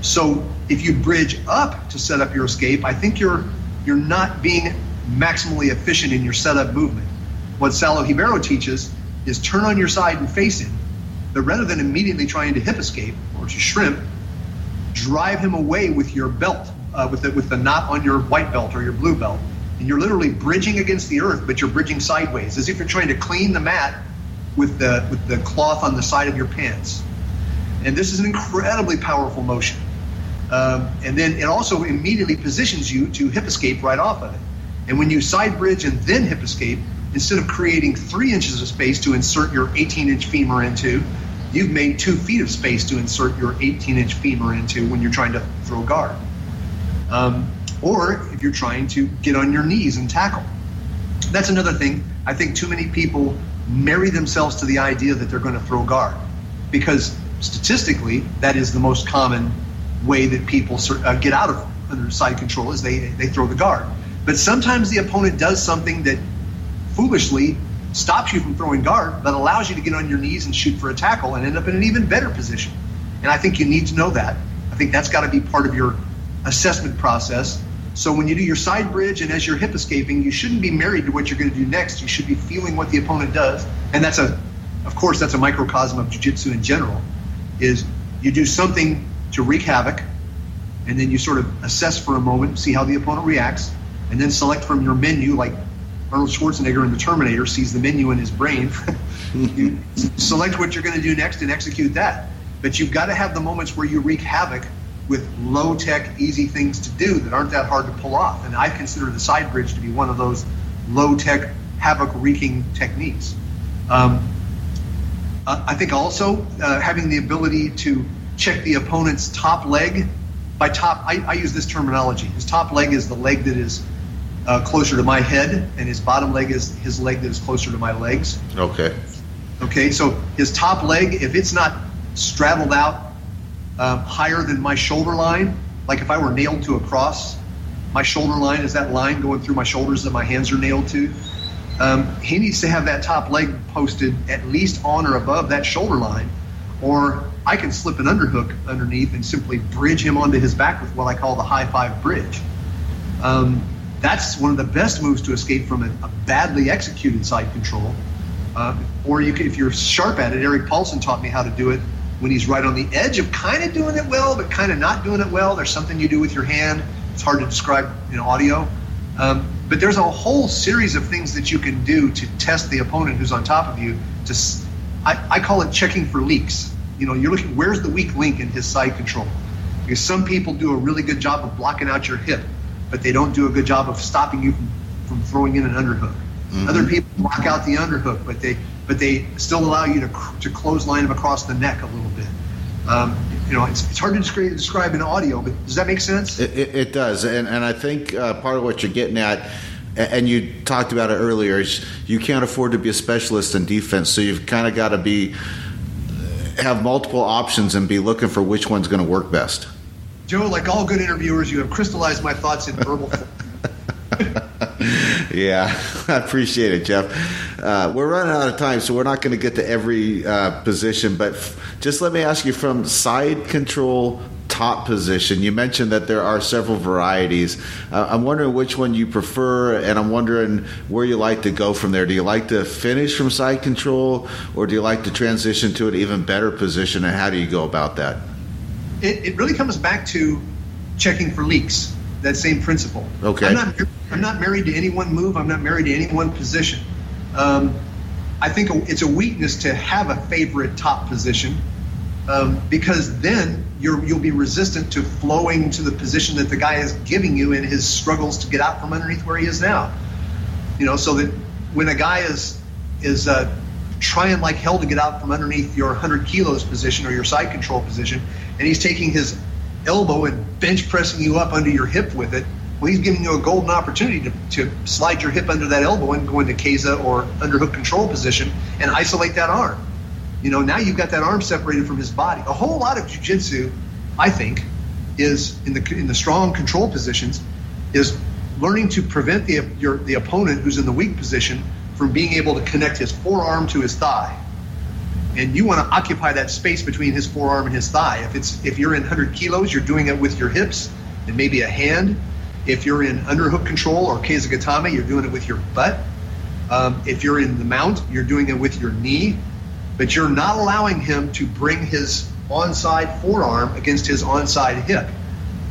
So if you bridge up to set up your escape, I think you're not being maximally efficient in your setup movement. What Saulo Ribeiro teaches is turn on your side and face him, but rather than immediately trying to hip escape or to shrimp, drive him away with your belt, with the knot on your white belt or your blue belt. And you're literally bridging against the earth, but you're bridging sideways, as if you're trying to clean the mat with the cloth on the side of your pants. And this is an incredibly powerful motion. And then it also immediately positions you to hip escape right off of it. And when you side bridge and then hip escape, instead of creating 3 inches of space to insert your 18-inch femur into, you've made 2 feet of space to insert your 18-inch femur into when you're trying to throw guard. Or if you're trying to get on your knees and tackle. That's another thing. I think too many people marry themselves to the idea that they're going to throw guard, because statistically that is the most common way that people get out of under side control, is they throw the guard. But sometimes the opponent does something that foolishly stops you from throwing guard, but allows you to get on your knees and shoot for a tackle and end up in an even better position. And I think you need to know that. I think that's got to be part of your assessment process. So when you do your side bridge and as you're hip escaping, you shouldn't be married to what you're going to do next. You should be feeling what the opponent does. And that's of course, that's a microcosm of jiu-jitsu in general, is you do something to wreak havoc, and then you sort of assess for a moment, see how the opponent reacts, and then select from your menu, like Arnold Schwarzenegger in The Terminator sees the menu in his brain. You select what you're going to do next and execute that. But you've got to have the moments where you wreak havoc with low-tech, easy things to do that aren't that hard to pull off. And I consider the side bridge to be one of those low-tech, havoc-wreaking techniques. I think also having the ability to check the opponent's top leg. By top, I use this terminology. His top leg is the leg that is closer to my head, and his bottom leg is his leg that is closer to my legs. Okay, so his top leg, if it's not straddled out higher than my shoulder line, like if I were nailed to a cross, my shoulder line is that line going through my shoulders that my hands are nailed to. He needs to have that top leg posted at least on or above that shoulder line, or I can slip an underhook underneath and simply bridge him onto his back with what I call the high five bridge. That's one of the best moves to escape from a badly executed side control. Or you can, if you're sharp at it, Eric Paulson taught me how to do it when he's right on the edge of kind of doing it well, but kind of not doing it well. There's something you do with your hand. It's hard to describe in audio. But there's a whole series of things that you can do to test the opponent who's on top of you. I call it checking for leaks. You know, you're looking, where's the weak link in his side control? Because some people do a really good job of blocking out your hip, but they don't do a good job of stopping you from throwing in an underhook. Mm-hmm. Other people block out the underhook, but they still allow you to clothesline him across the neck a little bit. It's hard to describe in audio, but does that make sense? It does, and I think part of what you're getting at, and you talked about it earlier, is you can't afford to be a specialist in defense, so you've kind of got to have multiple options and be looking for which one's going to work best. Joe, like all good interviewers, you have crystallized my thoughts in verbal form. Yeah, I appreciate it, Jeff. We're running out of time, so we're not going to get to every position, but just let me ask you, from side control top position, you mentioned that there are several varieties. I'm wondering which one you prefer, and I'm wondering where you like to go from there. Do you like to finish from side control, or do you like to transition to an even better position, and how do you go about that? It really comes back to checking for leaks, that same principle. Okay. I'm not married to any one move. I'm not married to any one position. I think it's a weakness to have a favorite top position, because then you'll be resistant to flowing to the position that the guy is giving you in his struggles to get out from underneath where he is now. So that when a guy is trying like hell to get out from underneath your 100 kilos position or your side control position, and he's taking his elbow and bench pressing you up under your hip with it, well, he's giving you a golden opportunity to slide your hip under that elbow and go into Keza or underhook control position and isolate that arm. Now you've got that arm separated from his body. A whole lot of jiu-jitsu, I think, is in the strong control positions, is learning to prevent the opponent who's in the weak position from being able to connect his forearm to his thigh. And you want to occupy that space between his forearm and his thigh. If you're in 100 kilos, you're doing it with your hips and maybe a hand. If you're in underhook control or Keizagatame, you're doing it with your butt. If you're in the mount, you're doing it with your knee. But you're not allowing him to bring his onside forearm against his onside hip.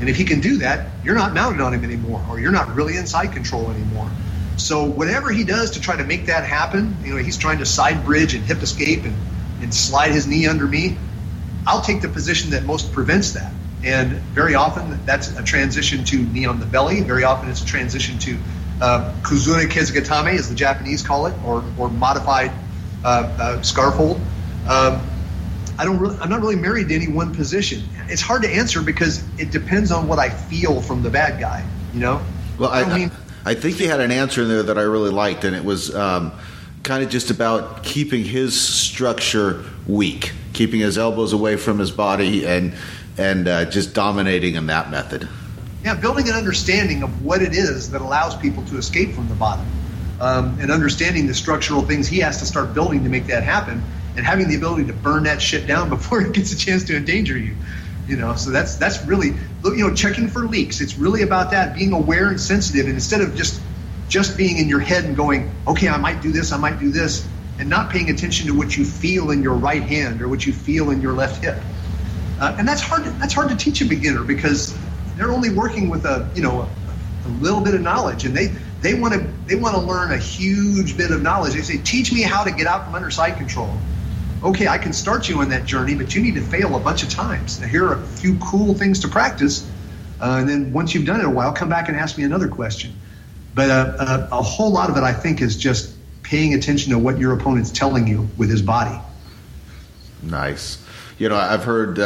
And if he can do that, you're not mounted on him anymore, or you're not really in side control anymore. So whatever he does to try to make that happen, he's trying to side bridge and hip escape and slide his knee under me, I'll take the position that most prevents that. And very often that's a transition to knee on the belly. Very often it's a transition to Kuzune Keizagatame, as the Japanese call it, or modified scarf hold. I'm not really married to any one position. It's hard to answer because it depends on what I feel from the bad guy, you know? Well, I think you had an answer in there that I really liked, and it was kind of just about keeping his structure weak, keeping his elbows away from his body, and just dominating in that method. Yeah, building an understanding of what it is that allows people to escape from the bottom, and understanding the structural things he has to start building to make that happen, and having the ability to burn that shit down before it gets a chance to endanger you. You know, so that's really, you know, checking for leaks. It's really about that, being aware and sensitive, and instead of just being in your head and going, okay, I might do this, and not paying attention to what you feel in your right hand or what you feel in your left hip. And that's hard to teach a beginner because they're only working with a little bit of knowledge, and they want to learn a huge bit of knowledge. They say, teach me how to get out from under side control. Okay, I can start you on that journey, but you need to fail a bunch of times. Now, here are a few cool things to practice, and then once you've done it a while, come back and ask me another question. But a whole lot of it, I think, is just paying attention to what your opponent's telling you with his body. Nice. You know, I've heard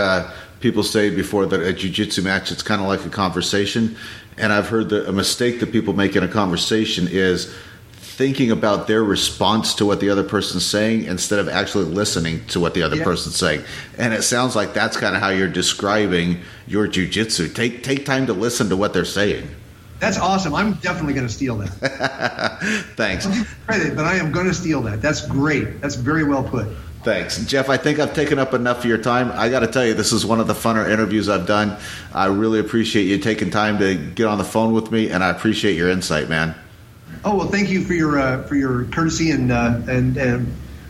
people say before that a jiu-jitsu match, it's kind of like a conversation, and I've heard that a mistake that people make in a conversation is thinking about their response to what the other person's saying instead of actually listening to what the other person's saying. And it sounds like that's kind of how you're describing your jiu-jitsu. Take time to listen to what they're saying. That's awesome. I'm definitely going to steal that. Thanks. I'll give you credit, but I am going to steal that. That's great. That's very well put. Thanks. Jeff, I think I've taken up enough of your time. I got to tell you, this is one of the funner interviews I've done. I really appreciate you taking time to get on the phone with me, and I appreciate your insight, man. Oh, well, thank you for your courtesy and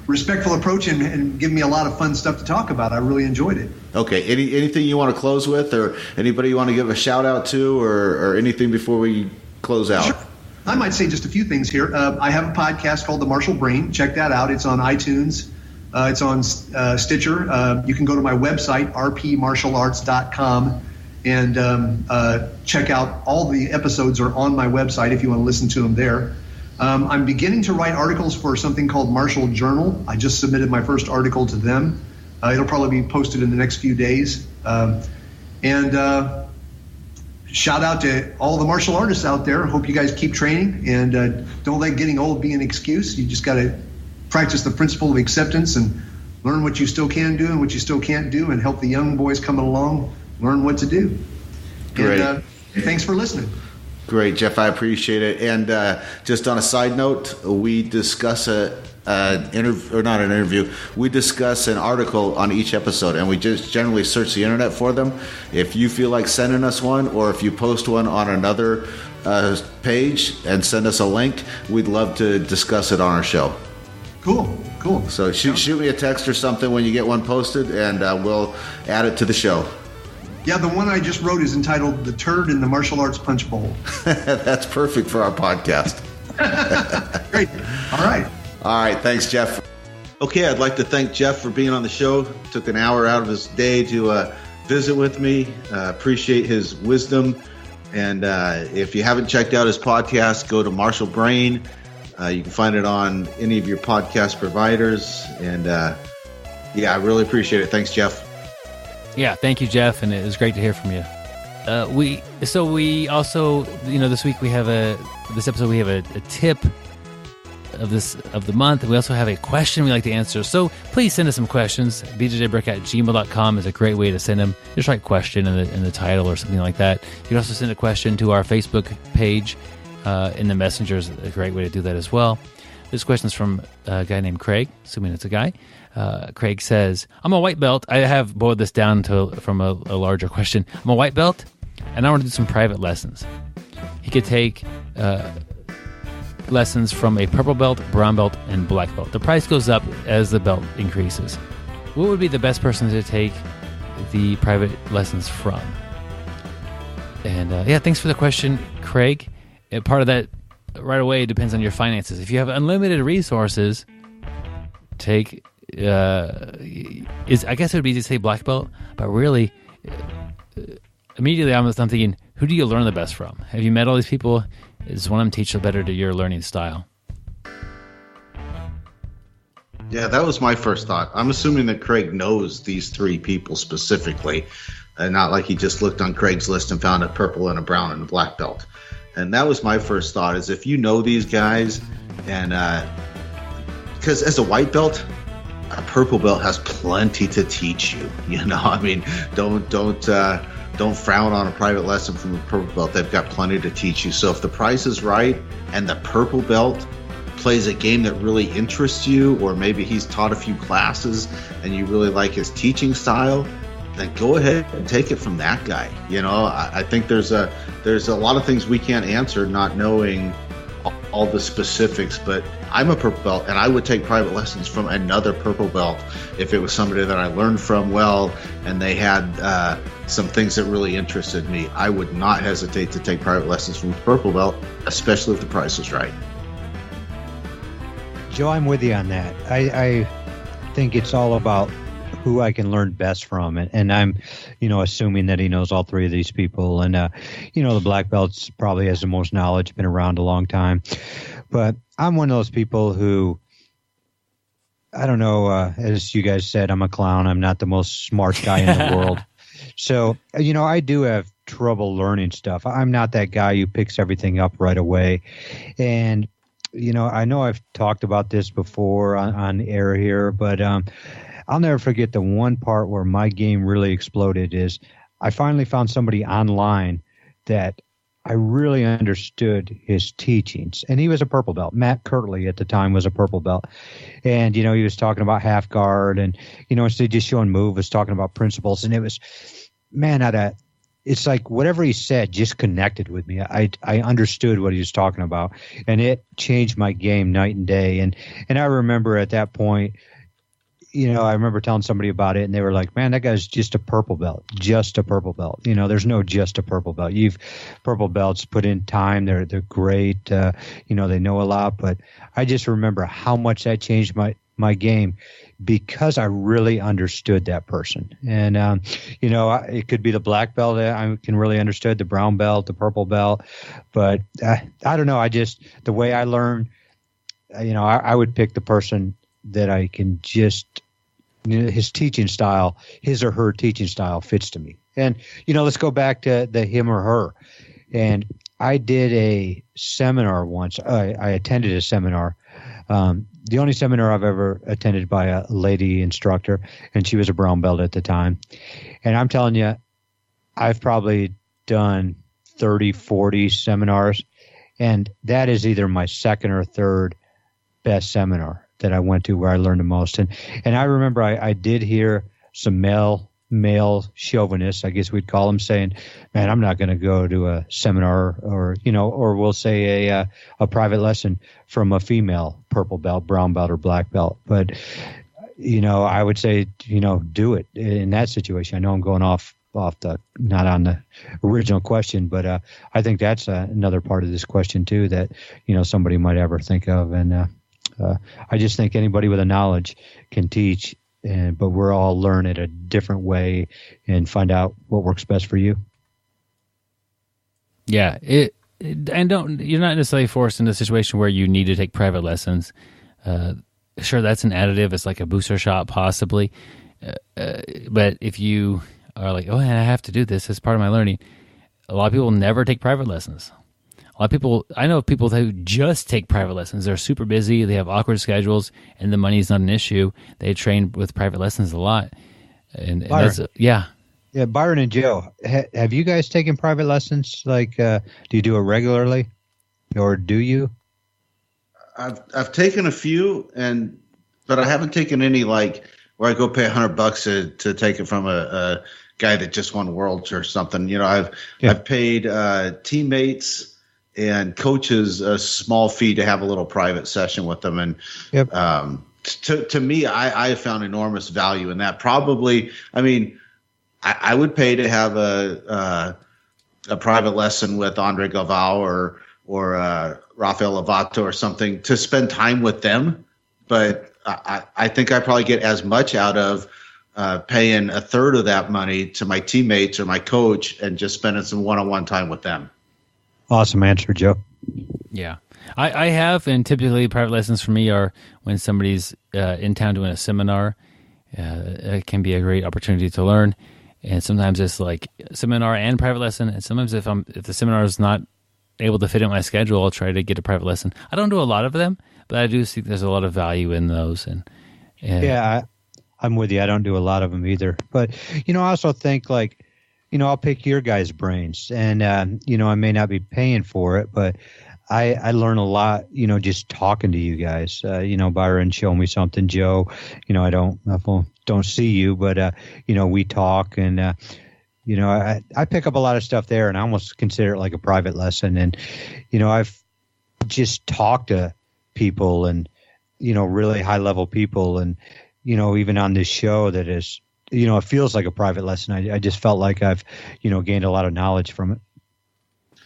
respectful approach and giving me a lot of fun stuff to talk about. I really enjoyed it. Okay. Anything you want to close with, or anybody you want to give a shout out to, or anything before we close out? Sure. I might say just a few things here. I have a podcast called The Martial Brain. Check that out. It's on iTunes. It's on Stitcher. You can go to my website, rpmartialarts.com. And check out all the episodes are on my website if you want to listen to them there. I'm beginning to write articles for something called Martial Journal. I just submitted my first article to them. It'll probably be posted in the next few days. And shout out to all the martial artists out there. Hope you guys keep training, and don't let getting old be an excuse. You just got to practice the principle of acceptance and learn what you still can do and what you still can't do, and help the young boys coming along learn what to do. Great. And thanks for listening. Great, Jeff. I appreciate it. And just on a side note, we discuss we discuss an article on each episode, and we just generally search the internet for them. If you feel like sending us one, or if you post one on another page and send us a link, we'd love to discuss it on our show. Cool. So shoot me a text or something when you get one posted, and we'll add it to the show. Yeah, the one I just wrote is entitled The Turd in the Martial Arts Punch Bowl. That's perfect for our podcast. Great. All right. Thanks, Jeff. Okay, I'd like to thank Jeff for being on the show. Took an hour out of his day to visit with me. Appreciate his wisdom. And if you haven't checked out his podcast, go to Martial Brain. You can find it on any of your podcast providers. And I really appreciate it. Thanks, Jeff. Yeah, thank you, Jeff, and it was great to hear from you. We also, this week we have this episode we have a tip of the month. We also have a question we like to answer. So please send us some questions. BjjBrick@gmail.com is a great way to send them. Just write question in the title or something like that. You can also send a question to our Facebook page in the Messenger is a great way to do that as well. This question is from a guy named Craig, assuming it's a guy. Craig says, I'm a white belt. I have boiled this down from a larger question. I'm a white belt, and I want to do some private lessons. He could take lessons from a purple belt, brown belt, and black belt. The price goes up as the belt increases. What would be the best person to take the private lessons from? And thanks for the question, Craig. Part of that right away depends on your finances. If you have unlimited resources, take... I guess it would be easy to say black belt, but really, immediately I'm thinking, who do you learn the best from? Have you met all these people? Does one of them teach better to your learning style? Yeah, that was my first thought. I'm assuming that Craig knows these three people specifically, and not like he just looked on Craigslist and found a purple and a brown and a black belt. And that was my first thought, is if you know these guys, and because as a white belt, a purple belt has plenty to teach you. You know, I mean, don't frown on a private lesson from a purple belt. They've got plenty to teach you. So if the price is right and the purple belt plays a game that really interests you, or maybe he's taught a few classes and you really like his teaching style, then go ahead and take it from that guy. You know, I think there's a lot of things we can't answer not knowing all the specifics, but I'm a purple belt and I would take private lessons from another purple belt if it was somebody that I learned from well and they had some things that really interested me. I would not hesitate to take private lessons from a purple belt, especially if the price was right. Joe, I'm with you on that. I think it's all about who I can learn best from, and I'm, assuming that he knows all three of these people, and the black belts probably has the most knowledge, been around a long time. But I'm one of those people who, I don't know, as you guys said, I'm a clown. I'm not the most smart guy in the world. So, I do have trouble learning stuff. I'm not that guy who picks everything up right away. And I know I've talked about this before on air here, but I'll never forget the one part where my game really exploded is I finally found somebody online that I really understood his teachings. And he was a purple belt. Matt Kirtley at the time was a purple belt. And, he was talking about half guard and, instead of just showing move, was talking about principles. And it was, man, it's like whatever he said just connected with me. I understood what he was talking about, and it changed my game night and day. And I remember at that point, I remember telling somebody about it, and they were like, man, that guy's just a purple belt, just a purple belt. There's no just a purple belt. Purple belts put in time. They're great. They know a lot, but I just remember how much that changed my game, because I really understood that person. And, it could be the black belt I can really understood, the brown belt, the purple belt. But I don't know. The way I learn, I would pick the person that I can just, his teaching style, his or her teaching style fits to me. And, let's go back to the him or her. And I did a seminar once. I attended a seminar. The only seminar I've ever attended by a lady instructor, and she was a brown belt at the time. And I'm telling you, I've probably done 30, 40 seminars, and that is either my second or third best seminar that I went to where I learned the most. And I remember I did hear some male chauvinists, I guess we'd call them, saying, man, I'm not going to go to a seminar or we'll say a private lesson from a female purple belt, brown belt, or black belt. But, I would say, do it in that situation. I know I'm going off the, not on the original question, but I think that's another part of this question too, that, somebody might ever think of. And I just think anybody with a knowledge can teach, but we're all learn it a different way and find out what works best for you. Yeah, you're not necessarily forced into a situation where you need to take private lessons. Sure, that's an additive. It's like a booster shot, possibly. But if you are like, oh, I have to do this as part of my learning, a lot of people never take private lessons. A lot of people, I know people who just take private lessons. They're super busy. They have awkward schedules, and the money's not an issue. They train with private lessons a lot. And that's, yeah. Yeah, Byron and Joe, have you guys taken private lessons? Like, do you do it regularly, or do you? I've taken a few, but I haven't taken any like where I go pay $100 to take it from a guy that just won Worlds or something. I've paid teammates and coaches a small fee to have a little private session with them. And to me, I have found enormous value in that. Probably, I would pay to have a private lesson with Andre Galvao or Rafael Lovato or something, to spend time with them. But I think I probably get as much out of paying a third of that money to my teammates or my coach and just spending some one-on-one time with them. Awesome answer, Joe. Yeah. I have, and typically private lessons for me are when somebody's in town doing a seminar. It can be a great opportunity to learn, and sometimes it's like seminar and private lesson. And sometimes if the seminar is not able to fit in my schedule, I'll try to get a private lesson. I don't do a lot of them, but I do think there's a lot of value in those. And yeah, I'm with you. I don't do a lot of them either, but I also think like, I'll pick your guys' brains, and I may not be paying for it, but I learn a lot, just talking to you guys. Byron, show me something. Joe, I don't see you, but we talk, and I pick up a lot of stuff there, and I almost consider it like a private lesson. And I've just talked to people, and really high level people, and even on this show that is, it feels like a private lesson. I just felt like I've gained a lot of knowledge from it.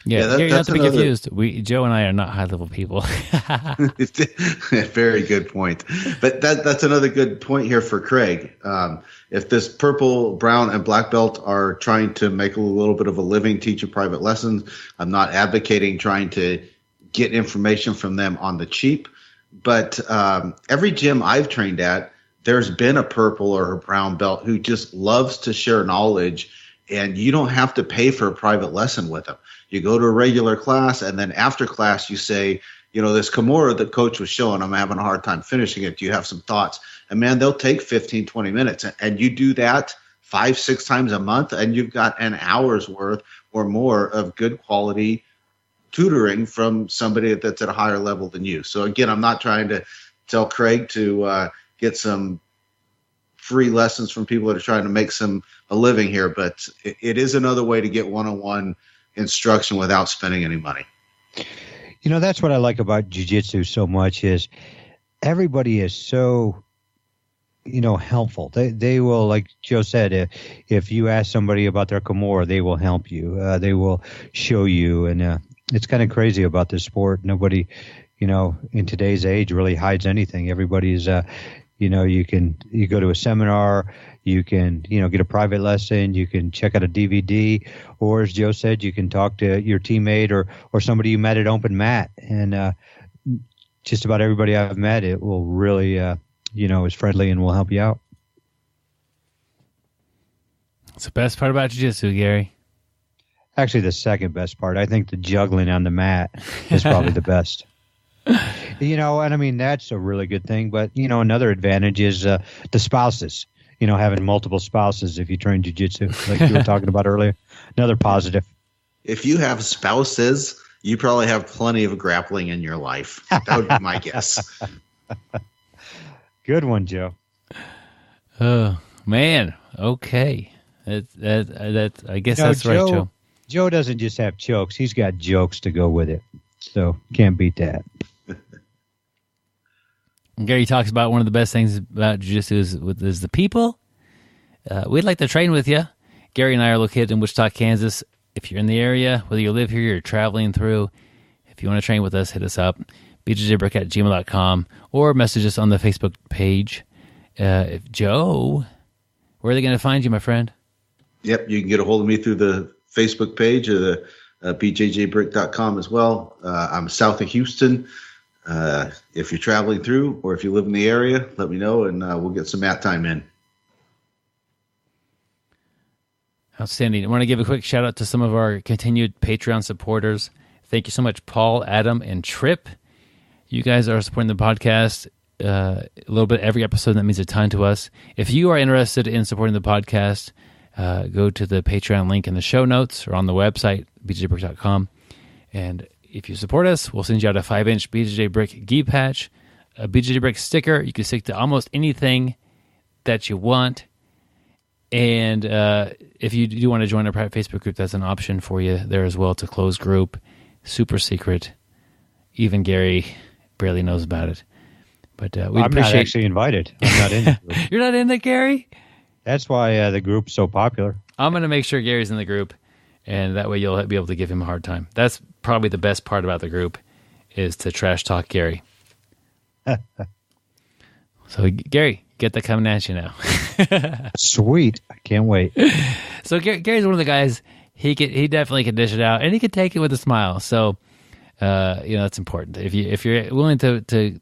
Yeah, Gary, not to be confused. Joe and I are not high-level people. Very good point. But that's another good point here for Craig. If this purple, brown, and black belt are trying to make a little bit of a living teaching private lessons, I'm not advocating trying to get information from them on the cheap. But every gym I've trained at, there's been a purple or a brown belt who just loves to share knowledge, and you don't have to pay for a private lesson with them. You go to a regular class, and then after class you say, this Kimura that coach was showing, I'm having a hard time finishing it. Do you have some thoughts? And man, they'll take 15, 20 minutes. And you do that 5-6 times a month, and you've got an hour's worth or more of good quality tutoring from somebody that's at a higher level than you. So again, I'm not trying to tell Craig to get some free lessons from people that are trying to make a living here, but it is another way to get one-on-one instruction without spending any money. That's what I like about jiu-jitsu so much is everybody is so, helpful. They will, like Joe said, if you ask somebody about their Kimura, they will help you. They will show you. And it's kind of crazy about this sport. Nobody, in today's age really hides anything. Everybody's, you go to a seminar, you can, get a private lesson, you can check out a DVD, or as Joe said, you can talk to your teammate or somebody you met at open mat. And just about everybody I've met, it will really, is friendly and will help you out. It's the best part about jiu-jitsu, Gary. Actually, the second best part. I think the juggling on the mat is probably the best. And I mean, that's a really good thing. But, another advantage is the spouses, having multiple spouses if you train jiu-jitsu, like you were talking about earlier. Another positive. If you have spouses, you probably have plenty of grappling in your life. That would be my guess. Good one, Joe. Oh, man. Okay. I guess that's right, Joe. Joe doesn't just have chokes. He's got jokes to go with it. So can't beat that. Gary talks about one of the best things about jiu-jitsu is the people. We'd like to train with you. Gary and I are located in Wichita, Kansas. If you're in the area, whether you live here, you're traveling through, if you want to train with us, hit us up, BjjBrick@gmail.com, or message us on the Facebook page. Joe, where are they going to find you, my friend? Yep, you can get a hold of me through the Facebook page or the BjjBrick.com as well. I'm south of Houston. If you're traveling through or if you live in the area, let me know, and we'll get some mat time in. Outstanding. I want to give a quick shout out to some of our continued Patreon supporters. Thank you so much, Paul, Adam, and Trip. You guys are supporting the podcast a little bit every episode. That means a ton to us. If you are interested in supporting the podcast, go to the Patreon link in the show notes or on the website, BjjBrick.com. And if you support us, we'll send you out a 5-inch BjjBrick gi patch, a BjjBrick sticker. You can stick to almost anything that you want. And if you do want to join our private Facebook group, that's an option for you there as well. It's a closed group, super secret. Even Gary barely knows about it. But we I'm not actually invited. I'm not in the group. You're not in it, Gary? That's why the group's so popular. I'm going to make sure Gary's in the group, and that way you'll be able to give him a hard time. That's probably the best part about the group, is to trash talk Gary. So, Gary, get that coming at you now. Sweet. I can't wait. So, Gary's one of the guys, he definitely can dish it out, and he can take it with a smile. So, That's important. If you're willing to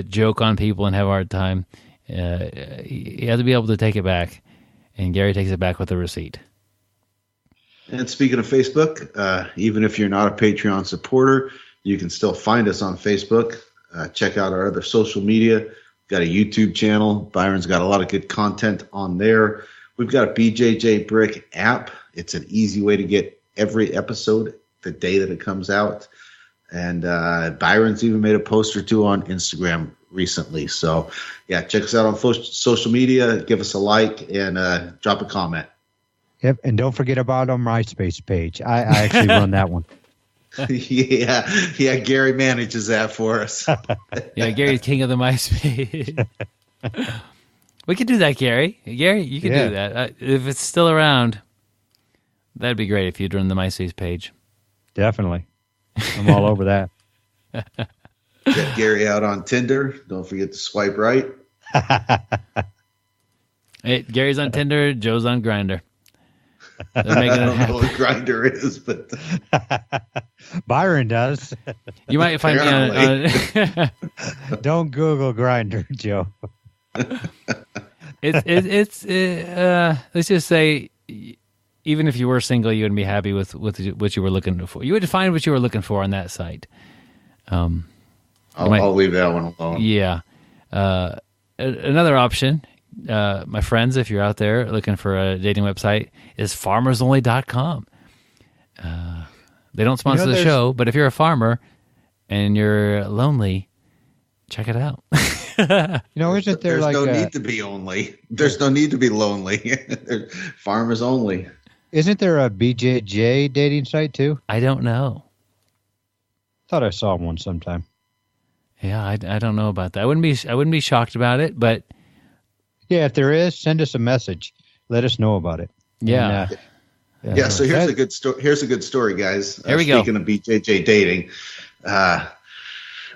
joke on people and have a hard time, you have to be able to take it back. And Gary takes it back with a receipt. And speaking of Facebook, even if you're not a Patreon supporter, you can still find us on Facebook. Check out our other social media. We've got a YouTube channel. Byron's got a lot of good content on there. We've got a BjjBrick app. It's an easy way to get every episode the day that it comes out. And Byron's even made a post or two on Instagram recently. So, yeah, check us out on social media. Give us a like and drop a comment. Yep, and don't forget about our MySpace page. I actually run that one. Yeah, Gary manages that for us. Yeah, Gary's king of the MySpace. We could do that, Gary. Gary, you could do that. If it's still around, that'd be great if you'd run the MySpace page. Definitely. I'm all over that. Get Gary out on Tinder. Don't forget to swipe right. Hey, Gary's on Tinder. Joe's on Grindr. I don't know what Grindr is, but Byron does. You might find me on Don't Google Grindr, Joe. It's let's just say, even if you were single, you wouldn't be happy with what you were looking for. You would find what you were looking for on that site. I'll leave that one alone. Yeah. Another option, my friends, if you're out there looking for a dating website, is farmersonly.com. They don't sponsor the show, but if you're a farmer and you're lonely, check it out. Isn't there There's no need to be only. There's no need to be lonely. Farmers only. Isn't there a BJJ dating site too? I don't know. Thought I saw one sometime. Yeah, I don't know about that. I wouldn't be shocked about it, but yeah, if there is, send us a message. Let us know about it. Yeah. And, so here's a good story. Here's a good story, guys. Here we go. Speaking of BJJ dating,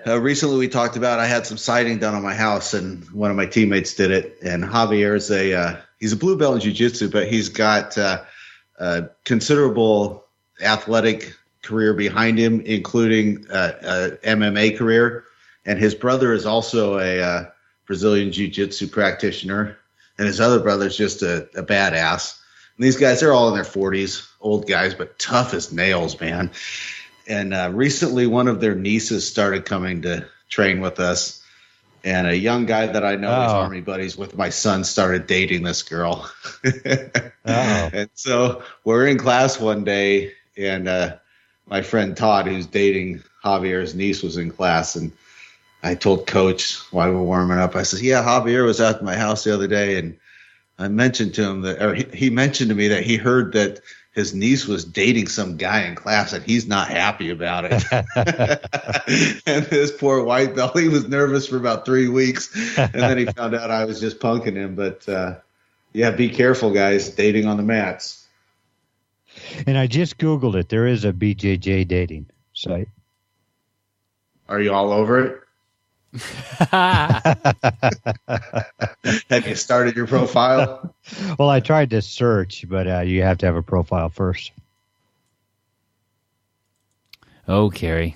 recently we talked about I had some siding done on my house, and one of my teammates did it. And Javier is he's a blue belt in jiu-jitsu, but he's got a considerable athletic career behind him, including MMA career. And his brother is also a Brazilian jiu-jitsu practitioner, and his other brother's just a badass. And these guys, they're all in their 40s, old guys, but tough as nails, man. And recently one of their nieces started coming to train with us, and a young guy that I know, he's Army buddies with my son, started dating this girl. And so we're in class one day, and my friend Todd, who's dating Javier's niece, was in class, and I told Coach while we were warming up, I said, yeah, Javier was at my house the other day, and I mentioned to him he mentioned to me that he heard that his niece was dating some guy in class, and he's not happy about it. And this poor white belt, he was nervous for about 3 weeks, and then he found out I was just punking him. But yeah, be careful, guys, dating on the mats. And I just Googled it. There is a BJJ dating site. Are you all over it? Have you started your profile? Well, I tried to search, but you have to have a profile first. Oh, Carrie.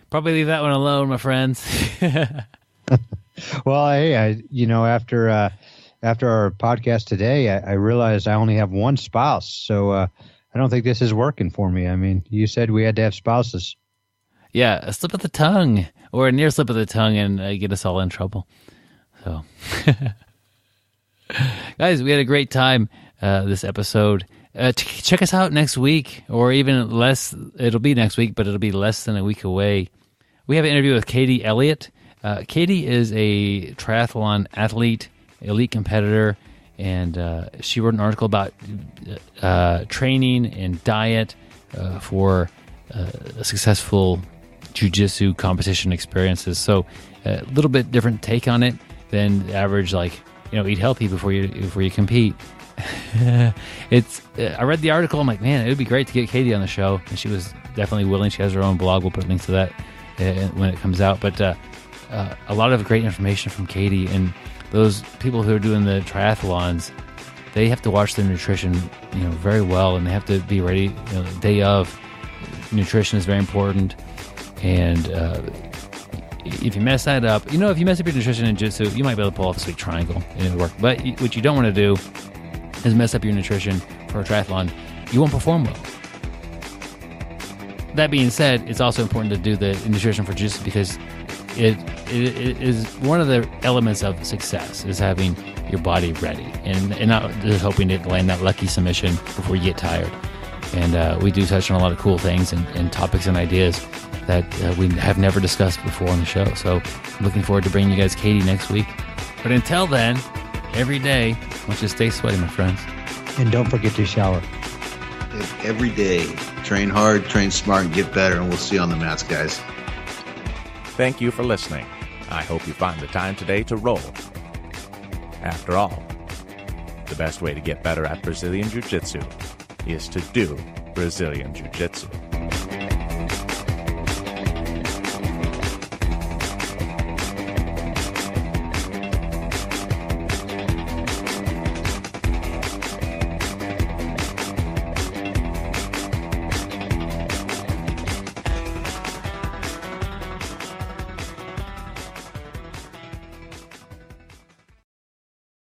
Probably leave that one alone, my friends. Well, hey, after our podcast today, I realized I only have one spouse, so I don't think this is working for me. I mean, you said we had to have spouses. Yeah, a slip of the tongue, or a near slip of the tongue, and get us all in trouble. So, guys, we had a great time this episode. Check us out next week, or even less. It'll be next week, but it'll be less than a week away. We have an interview with Katie Elliott. Katie is a triathlon athlete, elite competitor, and she wrote an article about training and diet for successful jiu-jitsu competition experiences. So a little bit different take on it than the average, eat healthy before you compete. I read the article. I'm like, man, it would be great to get Katie on the show, and she was definitely willing. She has her own blog. We'll put links to that when it comes out. But a lot of great information from Katie, and those people who are doing the triathlons, they have to watch their nutrition, very well, and they have to be ready the day of nutrition is very important. And if you mess that up, if you mess up your nutrition in jiu-jitsu, you might be able to pull off a sweet triangle and it'll work. But what you don't want to do is mess up your nutrition for a triathlon. You won't perform well. That being said, it's also important to do the nutrition for jiu-jitsu because it is one of the elements of success is having your body ready and not just hoping to land that lucky submission before you get tired. And we do touch on a lot of cool things and topics and ideas that we have never discussed before on the show. So I'm looking forward to bringing you guys Katie next week. But until then, every day, I want you to stay sweaty, my friends. And don't forget to shower. Every day, train hard, train smart, and get better, and we'll see you on the mats, guys. Thank you for listening. I hope you find the time today to roll. After all, the best way to get better at Brazilian Jiu-Jitsu is to do Brazilian Jiu-Jitsu.